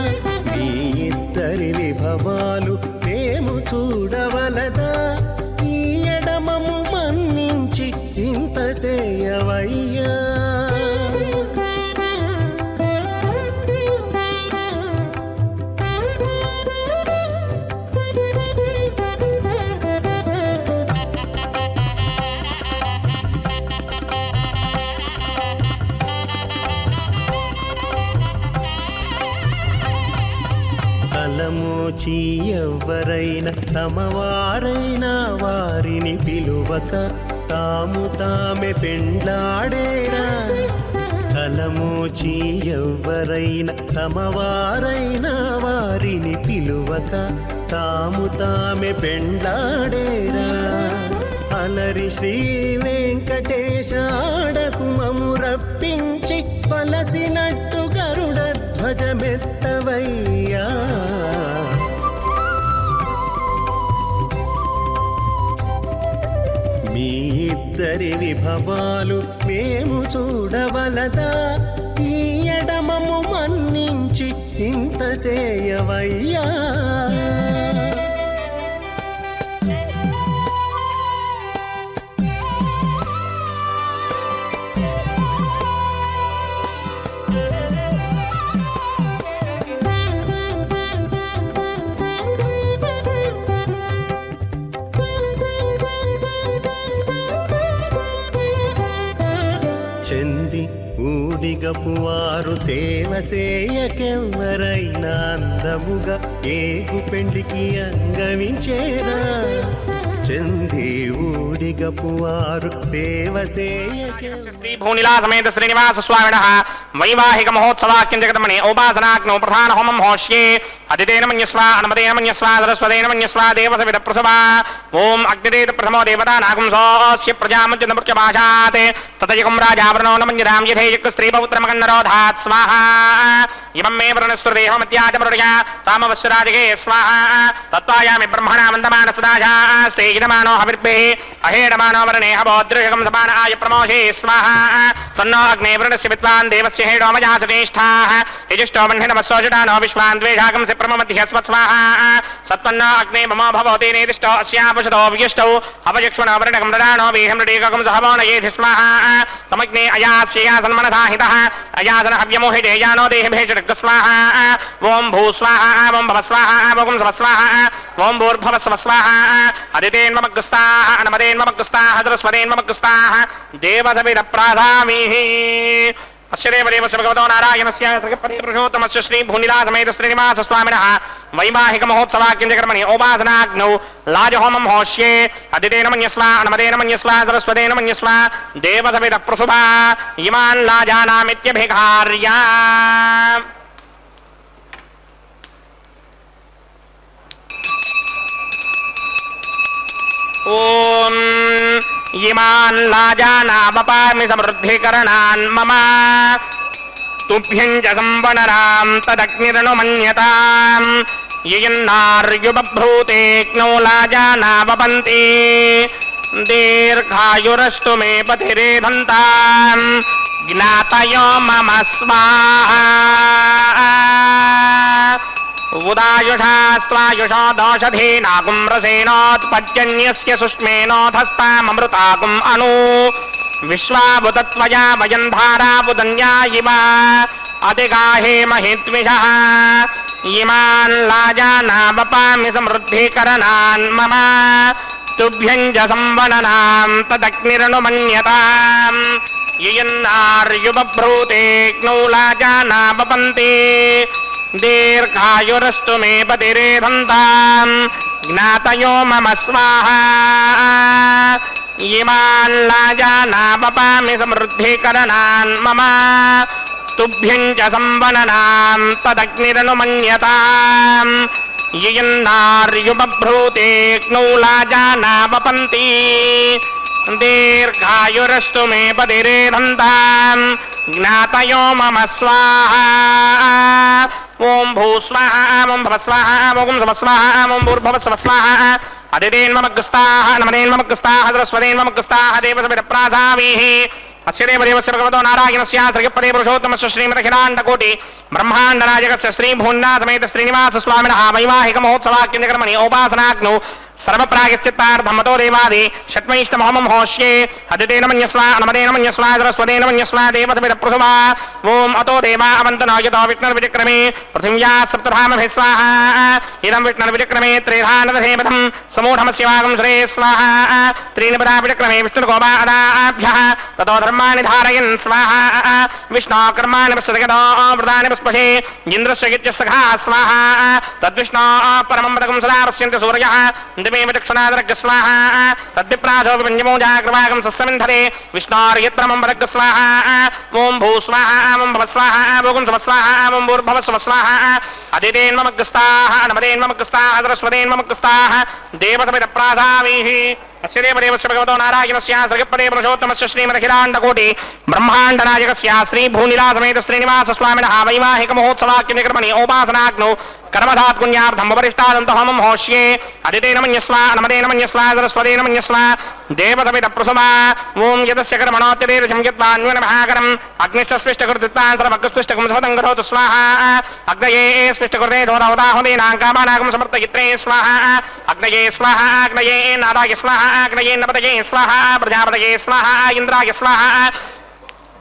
S5: మీ ఇద్దరి విభవాలు మేము చూడవలదా, ఈ ఎడమము మన్నించి ఇంత చేయవయ్యా. తలమోచి ఎవ్వరైనా తమవారైనా వారిని పిలువక తాము తామే పెండ్లాడేరా తలమోచి ఎవ్వరైనా తమవారైనా వారిని పిలువక తాము తామే పెండ్లాడేరా అలరి శ్రీ వెంకటేశ ఆడకు మము రప్పించి పలసినట్టు గరుడ ధ్వజమెత్తవయ్యా మీ ఇద్దరి విభవాలు మేము చూడవలదా ఈ ఎడమము మన్నించి ఇంత చేయవయ్యా చెంది ఊడిగపు వారు సేవ సేయకెవ్వరైనా అందముగా ఏగు పెండికి అంగవించేరా చెంది ఊడిగపు వారు సేవ
S3: శ్రీ భూనిలా సమేత శ్రీనివాస స్వామినః వైవాహిక మహోత్సవాఖ్యం జగన్మణి ఔపాసనాగ్నౌ ప్రధాన హోమం హోష్యే అదితేన మన్యస్వ అనుమతేన మన్యస్వ సరస్వతేన మన్యస్వ దేవసవిద ప్రసవా ఓం అగ్నిదేత ప్రథమో దేవతా నాగం సోస్య ప్రజామజ్జనమృత్య భాషాత్ తతయకం రాజావరణో నమన్యదాం యథేయక్ స్త్రీ పౌత్రమగన్నరోధాత్ స్వాహా ఇమం మే వృణస్వదేహమత్యాజమరుణ్యా తామవశ్వరాజగే స్వాహా తత్వాయామి బ్రహ్మణా వందమాన సదాజాస్తే ఇదమానో హవిర్భిః అహేడమానో వరణే హవోద్రుహకం సమాన ఆయ ప్రమోషే స్వాహా తన్నో అగ్నే వృణస్య విద్వాన్ దేవస్య హేడో మయాసనేష్ఠాః యజిష్టో వహ్ని నమస్సోజటానో విశ్వాన్ ద్వేషాకం సి ప్రమమధ్యస్మత్ స్వాహా సత్వన్నో అగ్నే మమో భవతి నేదిష్టో అస్యాపశతో వ్యష్టౌ అవయక్ష్మణో వరణకం దదానో వేహం రుడేకం సహవో నయేధి స్వాహా తమగ్నే అయాస్యయా సన్మనసాహితః అయాసన హవ్యమోహితే యానో దేహభేషడగ్ స్వాహా ఓం భూ స్వాహా ఓం భవ స్వాహా ఓం సవ స్వాహా ఓం భూర్భవ స్వ స్వాహా అదితేన్మమగ్స్తాః అనమదేన్మమగ్స్తాః ద్రస్వదేన్మమగ్స్తాః దేవసవిద ప్రాధామిః అస్య దేవదేవస్య భగవతో నారాయణస్య పురుషోత్తమస్య శ్రీ భూనిలా సమేత శ్రీనివాస స్వామినః వైవాహిక మహోత్సవాఖ్యం జగన్మణి ఔపాసనాగ్నౌ లాజహోమం హోష్యే అదితేన మన్యస్వ అనుమతేన మన్యస్వ సరస్వతేన మన్యస్వ దేవసవిద ప్రసుభా ఇమాన్ లాజానామిత్యభిఘార్యా ఓం ఇమాన్ లాజానామపామి సమృద్ధికరణాన్ మమ తుభ్యం చ సంవనరాం తదగ్నిరనుమన్యతాం యయన్నార్యుబభ్రూతేక్నౌ లాజానావపంతి దీర్ఘాయురస్తు మే పతిరేధంతాం జ్ఞాతయో మమ స్వాహా ఉదాయుషాస్త్వాయుషో దోషధీనాగుం రసేనోత్పద్యన్యస్య సుష్మేనోధస్తామమృతాగుం అను విశ్వాభుతత్వయా వయం ధారాబుదన్యా ఇవ అతిగాహే మహిత్విషః ఇమాన్ లాజానావపామి సమృద్ధికరణాన్ మమ తుభ్యం చ సంవననాం తదగ్నిరనుమన్యతాం యయన్నార్యుబభ్రూతేక్నౌ లాజానావపంతి దీర్ఘాయురస్తు మే పతిరేధంతాం జ్ఞాతయో మమ స్వాహా ఇమాన్ లాజానావపామి సమృద్ధికరణాన్ మమ తుభ్యం చ సంవననాం తదగ్నిరనుమన్యతాం యయన్నార్యుబభ్రూతేక్నౌ లాజానావపంతి దీర్ఘాయురస్తు మే పతిరేధంతాం జ్ఞాతయో మమ స్వాహా ఓం భూ స్వాహా ఓం భవ స్వాహా ఓం సవ స్వాహా ఓం భూర్భవ స్వ స్వాహా అదితేన్మమగ్స్తాః నమదేన్మమగ్స్తాః సరస్వదేన్మమగ్స్తాః దేవసవిద ప్రాసామిః అస్య దేవదేవస్య భగవతో నారాయణస్య శ్రీపదే పురుషోత్తమస్య శ్రీమదఖిలాండకోటి బ్రహ్మాండనాయకస్య శ్రీ భూన్నా సమేత శ్రీనివాస స్వామినః వైవాహిక మహోత్సవాఖ్యం జగన్మణి ఔపాసనాగ్నౌ सर्वप्रायश्चित्तार्थमतो देवादि षट्मैष्टमहमं होष्ये अदितेन मन्यस्वा नमदेन मन्यस्वा सरस्वतेन मन्यस्वा देवतमिदप्रसुवा ओम अतो देवा अवन्तनो यतो विष्णुर्विचक्रमे पृथिव्या सप्तधामभिः स्वाहा इदं विष्णुर्विचक्रमे त्रिधानदधेवतं समूढमस्यवागं सुरे स्वाहा त्रीणि पदा विचक्रमे विष्णुर्गोपादाभ्यः ततो धर्माणि धारयन् स्वाहा विष्णो कर्माणि पश्यतो व्रतानि पुष्पशे इन्द्रस्य गित्यसखा स्वाहा तद्विष्णो परमं पदकं सदा पश्यन्ति सूर्यः दिवे दक्षिणादरग् स्वाहा तद्विप्राजो विपञ्चमो जाग्रवागं सस्यमिन्धरे विष्णोर्यत्परमं पदग् स्वाहा ओं भू स्वाहा ओं भव स्वाहा भोगुं स्वाहा ओं भूर्भव स्वाहा अदितेन्मग्गस्ताः नमदेन्मग्गस्ताः सरस्वतेन्मग्गस्ताः देवतमिदप्रासामीः अस्य देवदेवस्य भगवतो नारायणस्य सर्गपदे पुरुषोत्तमस्य श्रीमदखिलाण्डकोटि ब्रह्माण्डनायकस्य श्रीभूनिलासमेत श्रीनिवासस्वामिनः वैवाहिकमहोत्सवाख्यनिकर्मणि उपासनाग्नौ कर्मधात्पुण्यार्थं वरिष्ठादन्तहोमं होष्ये अदितेन मन्यस्वा नमदेन मन्यस्वा सरस्वतेन मन्यस्वा देवतमिदप्रसुमा ओं यदस्य कर्मणोऽत्यदेवजं यद्वान्वनमहाकरम् अग्निश्चस्विष्टकृत्वान् सर्वकृस्विष्टकं सवतं करोतु स्वाहा अग्नये स्विष्टकृते धोदाहुदीनां कामानागं समर्थयित्रे स्वाहा अग्नये स्वाहा अग्नये नाराय स्वाहा अग्नये नपतये स्वाहा प्रजापतये स्वाहा इन्द्राय स्वाहा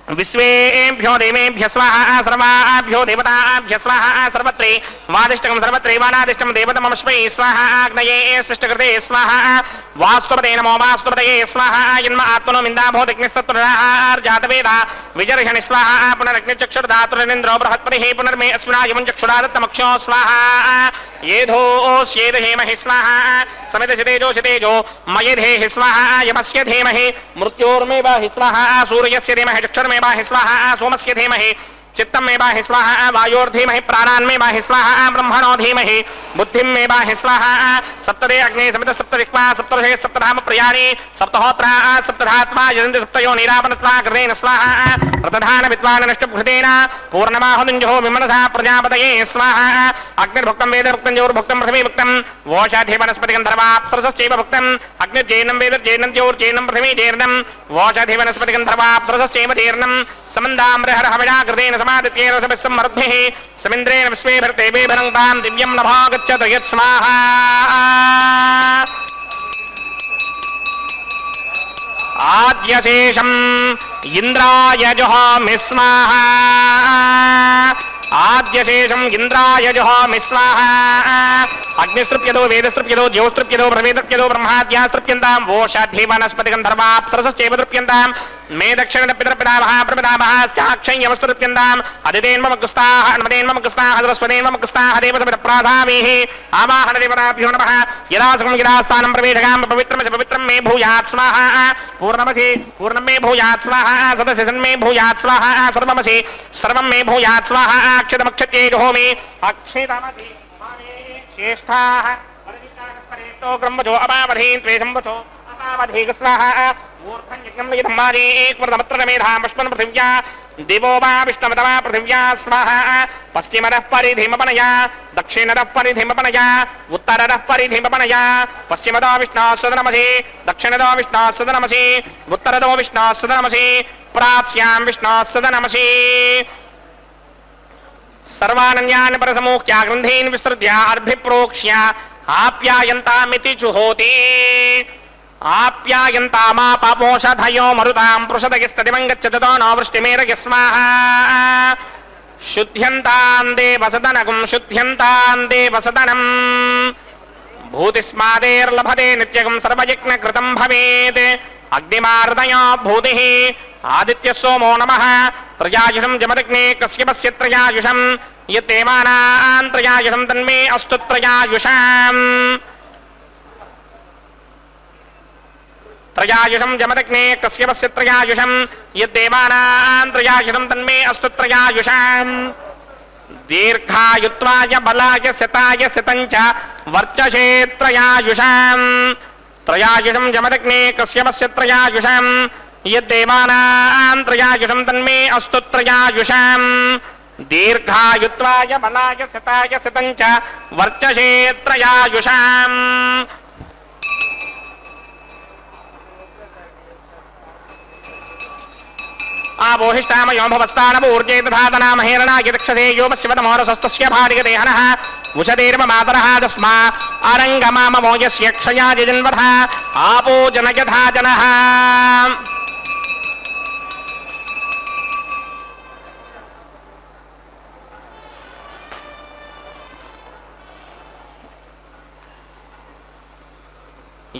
S3: विश्वेभ्यो देवेभ्य स्वाहा सर्वाभ्यो देवताभ्य स्वाहा सर्वत्रे वादिष्टकं सर्वत्रे वानादिष्टं देवतमस्मै स्वाहा अग्नये स्पष्टकृते स्वाहा वास्तुपते नमो वास्तुपतये स्वाहा जन्म आत्मनो मिन्दाभूतिग्निस्तत्पुरार्जातवेदा विजर्षणि स्वाहा पुनरग्निचक्षुर्धातुरिन्द्रो बृहत्पतिः पुनर्मे अस्मिनायमं चक्षुरादत्तमक्षो स्वाहा येधोऽस्येद हेमहि स्वाहा समितसितेजो मयेधेहि स्वाहा यमस्य धीमहि मृत्योर्मे बाहि स्वाहा सूर्यस्य धीमहि चक्षुर्मे बाहि स्वाहा सोमस्य धीमहि चित्तं मे बाहि स्वाहा वायोर्धीमहि प्राणान् मे बाहि स्वाहा ब्रह्मणो धीमहि बुद्धिं मे बाहि स्वाहा सप्तदे अग्ने समित सप्तदिक्वा सप्तर्षे सप्तधाम प्रियाणि सप्तहोत्रा सप्तधात्मा यजन्ति सप्तयो निरापनत्वा कृतेन स्वाहा रतधान विद्वान् नष्टभृतेन पूर्णमाहुतिञ्जहो विमनसा प्रजापतये स्वाहा अग्निर्भुक्तं वेदभुक्तं जोर्भुक्तं पृथिवी भुक्तं वोषाधि वनस्पतिगन्धर्वाप्तरसश्चैव भुक्तं अग्निर्जैनं वेदर्जैनं ज्योर्जैनं पृथिवी जैर्नं वोषाधि वनस्पतिगन्धर्वाप्तरसश्चैव जैर्नं समन्दाम्रहर हविषा कृतेन समादित्ये रसभिस्समरुद्भिः समिन्द्रेण विश्वेभिर्देवे भरन्तां दिव्यं नभो गच्छतु यत्स्वाहा आद्यशेषम् इन्द्राय जुहोमि स्वाहा आद्यशेषम् इन्द्राय जुहोमि स्वाहा अग्निस्तृप्यतो वेदस्तृप्यतो ज्योस्तृप्यतो प्रवेदृप्यतो ब्रह्माद्यास्तृप्यन्तां वोषाधि वनस्पतिगन्धर्वाप्तरसश्चैव तृप्यन्तां मे दक्षिणपितरपितामहः प्रपितामहश्चाक्षय्यमस्तुत्यन्ताम् अदितेन्मग्गस्ताः नमदेन्मग्गस्ताः सरस्वतेन्मग्गस्ताः देवतमिदप्राधामीः आवाहनदेवताभ्यो नमः यदासुखं यदास्थानं प्रवेशकां पवित्रमस्य पवित्रं मे भूयात् स्वाहा पूर्णमसि पूर्णं मे भूयात् स्वाहा सदसि सन्मे भूयात् स्वाहा सर्वमसि सर्वं मे भूयात् स्वाहा अक्षतमक्षत्ये जुहोमि अक्षेतमसि श्रेष्ठाः वरदिताः ग्रम्वचो अपावधीन् त्वेषम्वचो अपावधीक स्वाहा ऊर्ध्वं यज्ञं यदं मादे एकवर्धमत्र मेधां पुष्पन् पृथिव्या दिवो वा विष्णुमतवा पृथिव्या स्वाहा पश्चिमतः परिधिमपनया दक्षिणतः परिधिमपनया उत्तरतः परिधिमपनया पश्चिमतो विष्णोः सदनमसि दक्षिणतो विष्णोः सदनमसि उत्तरतो विष्णोः सदनमसि प्राच्यां विष्णोः सदनमसि सर्वानन्यान् परसमूह्य ग्रन्थीन् विस्तृत्य अर्भिप्रोक्ष्य आप्यायन्तामिति जुहोति आप्यायन्तामा पापोषधयो मरुतां पृषदगिस्तदिवं गच्छतो नो वृष्टिमेरय स्वाहा शुद्ध्यन्तां देवसदनगुं शुद्ध्यन्तां देवसदनम् भूतिस्मादेर्लभते नित्यगं सर्वयज्ञकृतं भवेत् अग्निमार्दयो भूतिः आदित्यः सोमो नमः त्रयायुषं जमदग्ने कश्यपस्य त्रयायुषं यद्देवानां त्रयायुषं तन्मे अस्तु त्रयायुषाम् त्रयायुषं जमदग्ने कश्यपस्य त्रयायुषं यद्देवानां त्रयायुषं तन्मे अस्तु त्रयायुषाम् दीर्घायुत्वाय बलाय शताय शतञ्च वर्चसे त्रयायुषाम् त्रयायुषं जमदग्ने कश्यपस्य त्रयायुषं यद्देवानां त्रयायुषं तन्मे अस्तु त्रयायुषाम् दीर्घायुत्वाय बलाय शताय शतञ्च वर्चसे त्रयायुषाम् आबोहिष्टामयो भवस्तानमूर्जे दधातनामहेरणाय दक्षसे योमस्य वदमोरसस्तस्य भार्गदेहनः उषदेर्म मातरः तस्मा अरङ्गमाममो यस्य क्षया जन्वथा आपो जनयथा जनः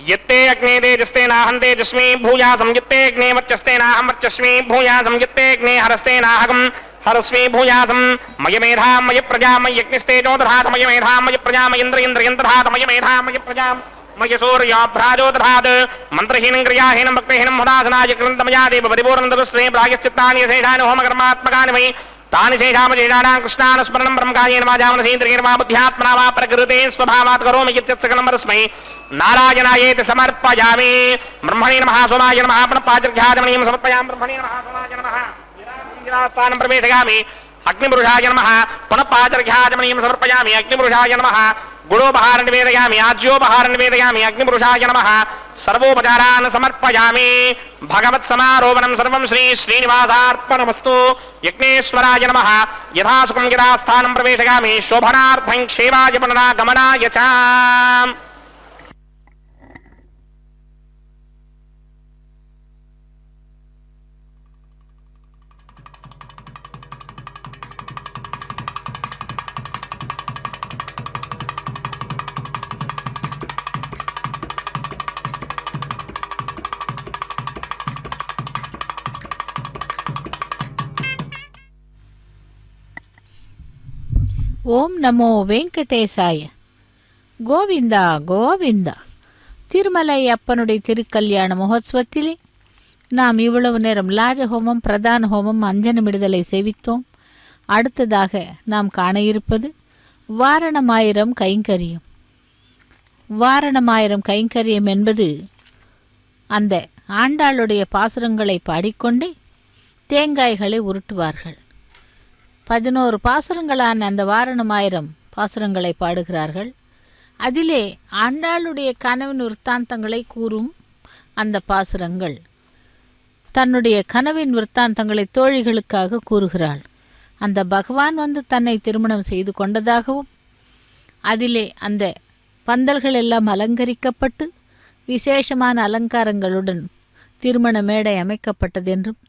S3: यत्ते अग्ने तेजस्ते नाहं तेजस्मी भूयासं यत्ते अग्ने वर्चस्ते नाहं वर्चस्मी भूयासं यत्ते अग्ने हरस्ते नाहं हरस्मी भूयासं मय मेधा मय प्रजा मय यज्ञस्तेजो दधात मय मेधा मय प्रजा मय इन्द्र दधात मय मेधा मय प्रजा मय सूर्याभ्राजो दधात मन्त्रहीनं क्रियाहीनं भक्तिहीनं हुदासनाय कृन्तमया देव परिपूर्णतपस्वे प्रायश्चित्तानि शेषानि होमकर्मात्मकानि मयि तानि शेषामजेषाणां कृष्णानुस्मरणं ब्रह्मकार्येण वा जामनसेन्द्रियेण वा बुद्ध्यात्मना वा प्रकृते स्वभावात् करोमि इत्यत्सकलं परस्मै नारायणायेति समर्पयामि ब्रह्मणे नमः सोमाय नमः पुनः पाचर्घ्याजमनीं समर्पयामि ब्रह्मणे नमः सोमाय नमः विराजस्थानं प्रवेशयामि अग्निपुरुषाय नमः पुनः पाचर्घ्याजमनीं समर्पयामि अग्निपुरुषाय नमः गुणोपहारं निवेदयामि आज्योपहारं निवेदयामि अग्निपुरुषाय नमः सर्वोपचारान् समर्पयामि भगवत्समारोपणं सर्वं श्री श्रीनिवासार्पणमस्तु यज्ञेश्वराय नमः यथासुखं यथास्थानं प्रवेशयामि शोभनार्थं क्षेमाय पुनरागमनाय च
S4: ஓம் நமோ வெங்கடேசாய. கோவிந்தா கோவிந்தா. திருமலை அப்பனுடைய திருக்கல்யாண மகோத்சவத்திலே நாம் இவ்வளவு நேரம் லாஜஹோமம், பிரதான ஹோமம், அஞ்சனமிடுதலை சேவித்தோம். அடுத்ததாக நாம் காண இருப்பது வாரணமாயிரம் கைங்கரியம். வாரணமாயிரம் கைங்கரியம் என்பது அந்த ஆண்டாளுடைய பாசுரங்களை பாடிக்கொண்டே தேங்காய்களை உருட்டுவார்கள். 11 பாசுரங்களான அந்த வாரணமாயிரம் பாசுரங்களை பாடுகிறார்கள். அதிலே ஆண்டாளுடைய கனவின் விற்த்தாந்தங்களை கூறும் அந்த பாசுரங்கள் தன்னுடைய கனவின் விற்த்தாந்தங்களை தோழிகளுக்காக கூறுகிறாள். அந்த பகவான் வந்து தன்னை திருமணம் செய்து கொண்டதாகவும் அதிலே அந்த பந்தல்கள் எல்லாம் அலங்கரிக்கப்பட்டு விசேஷமான அலங்காரங்களுடன் திருமண மேடை அமைக்கப்பட்டதென்றும்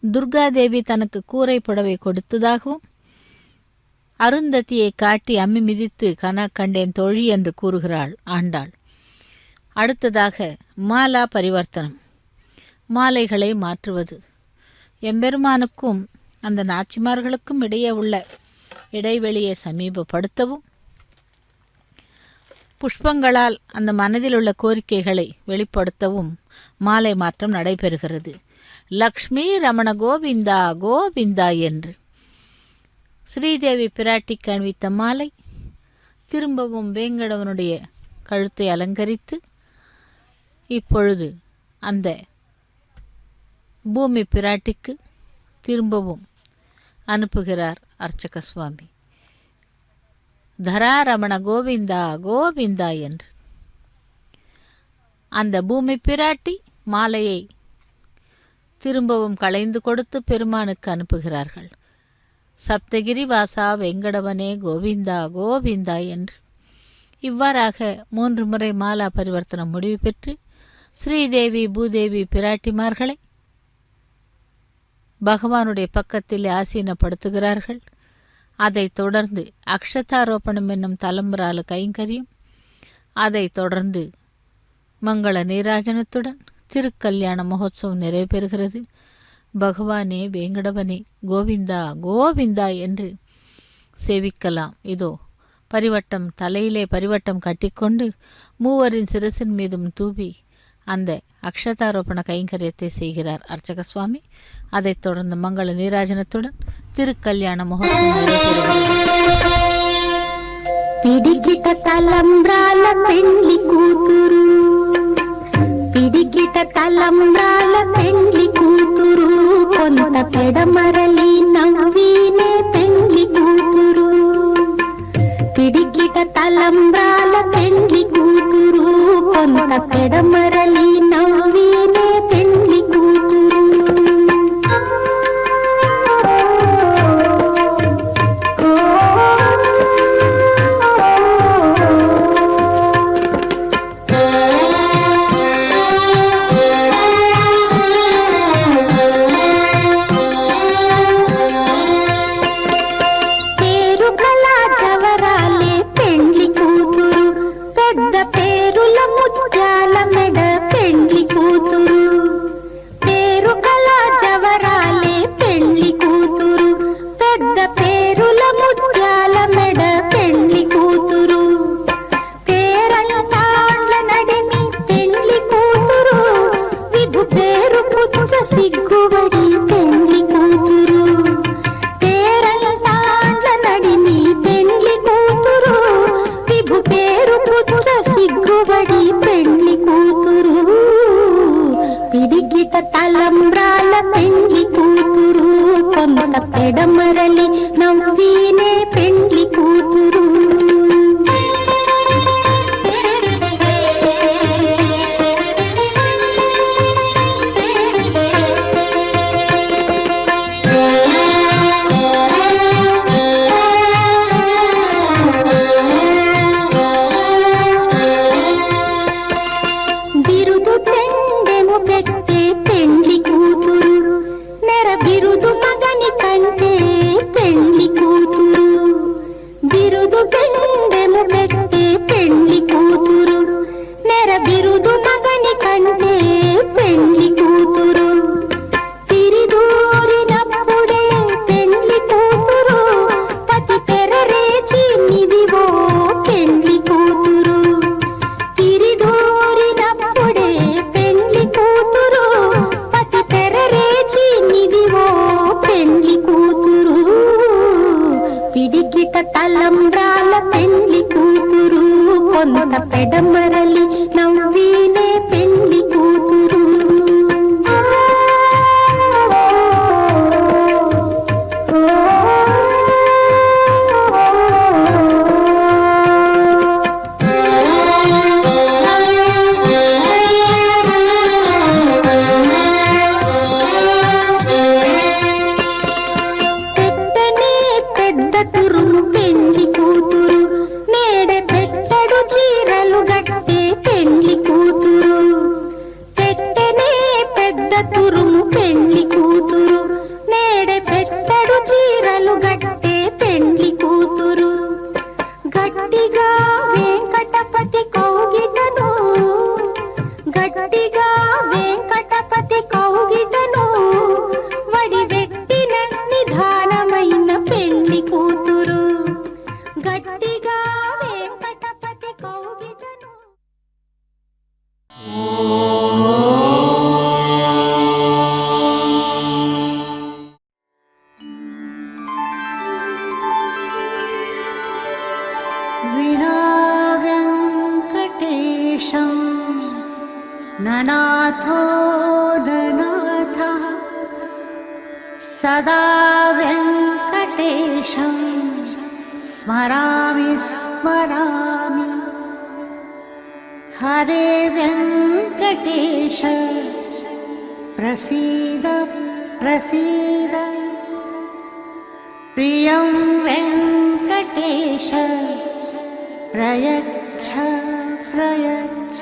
S4: துர்காதேவி தனக்கு கூரை புடவை கொடுத்ததாகவும் அருந்ததியை காட்டி அம்மி மிதித்து கனா கண்டேன் தோழி என்று கூறுகிறாள் ஆண்டாள். அடுத்ததாக மாலா பரிவர்த்தனம், மாலைகளை மாற்றுவது. எம்பெருமானுக்கும் அந்த நாச்சிமார்களுக்கும் இடையே உள்ள இடைவெளியை சமீபப்படுத்தவும் புஷ்பங்களால் அந்த மனதில் உள்ள கோரிக்கைகளை வெளிப்படுத்தவும் மாலை மாற்றம் நடைபெறுகிறது. லக்ஷ்மி ரமண கோவிந்தா கோவிந்தா என்று ஸ்ரீதேவி பிராட்டிக்கு அணிவித்த மாலை திரும்பவும் வேங்கடவனுடைய கழுத்தை அலங்கரித்து இப்பொழுது அந்த பூமி பிராட்டிக்கு திரும்பவும் அனுப்புகிறார் அர்ச்சக சுவாமி. தராரமண கோவிந்தா கோவிந்தா என்று அந்த பூமி பிராட்டி மாலையை திரும்பவும் களைந்து கொடுத்து பெருமானுக்கு அனுப்புகிறார்கள். சப்தகிரி வாசா வெங்கடவனே கோவிந்தா கோவிந்தா என்று இவ்வாறாக 3 முறை மாலா பரிவர்த்தனம் முடிவு பெற்று ஸ்ரீதேவி பூதேவி பிராட்டிமார்களை பகவானுடைய பக்கத்தில் ஆசீனப்படுத்துகிறார்கள். அதைத் தொடர்ந்து அக்ஷதாரோப்பணம் என்னும் தலம்புரால கைங்கரியம், அதைத் தொடர்ந்து மங்கள நீராஜனத்துடன் திருக்கல்யாண மகோத்சவம் நிறைவேறுகிறது. பகவானே வேங்கடவனே கோவிந்தா கோவிந்தா என்று சேவிக்கலாம். இதோ பரிவட்டம் தலையிலே பரிவட்டம் கட்டிக்கொண்டு மூவரின் சிரசின் மீதும் தூவி அந்த அக்ஷதாரோப்பண கைங்கரியத்தை செய்கிறார் அர்ச்சக சுவாமி. அதைத் தொடர்ந்து மங்கள நீராஜனத்துடன் திருக்கல்யாண மகோத்சவம் நிறைவேறுகிறது.
S6: పిడికిట తలంబ్రాల పెండ్లి కూతురు, పిడికిట తలంబ్రాల పెండ్లి కూతురు, కొంత పెడమరలి నవ్వినే పెండ్లి కూతురు. పిడికిట తలంబ్రాల పెండ్లి కూతురు, కొంత పెడమరలి నవ్వినే పెండ్లి కూతురు. పెడమరలి నవ్వీనే పెండ్లి కూతురు. బిరుదు పెండెము పెట్టే పెండ్లి కూతురు, నెర బిరుదు మగని కంటే పెండ్లి కూతురు. బిరుదు పెండెము పెట్టే పెండ్లి కూతురు, నెర బిరుదు మగని కంటే పెండ్లి కూతురు. తిరిదూరినప్పుడే పెండ్లి కూతురు, పతి పెరరేచి నిదివో పెండ్లి కూతురు. తిరిదూరినప్పుడే పెండ్లి కూతురు, పతి పెరరేచి నిదివో పెండ్లి కూతురు. పిడికిట తలంబ్రాల పెండ్లి కూతురు, కొంత పెడమరలి నవ్వీనే పెండ్లి కూతురు. పెట్టనే పెద్ద తురుము పెండ్లి కూతురు, నేడే పెట్టడు చీరలు గట్టే పెండ్లి కూతురు. పెట్టనే పెద్ద తురుము పెండ్లి కూతురు, నేడే పెట్టడు చీరలు గట్టే పెండ్లి కూతురు. గట్టిగా వెంకటపతి కౌగిటను, గట్టిగా వెంకటపతి కౌగిటను, వడి వెట్టిన నిధానమైన పెండ్లి కూతురు. గట్టిగా వెంకటపతి కౌగిటను.
S7: विना वेङ्कटेशं ननाथो ननाथः, सदा वेङ्कटेशं स्मरामि स्मरामि. हरे वेङ्कटेश प्रसीद प्रसीद, प्रियं वेङ्कटेश प्रयच्छ प्रयच्छ.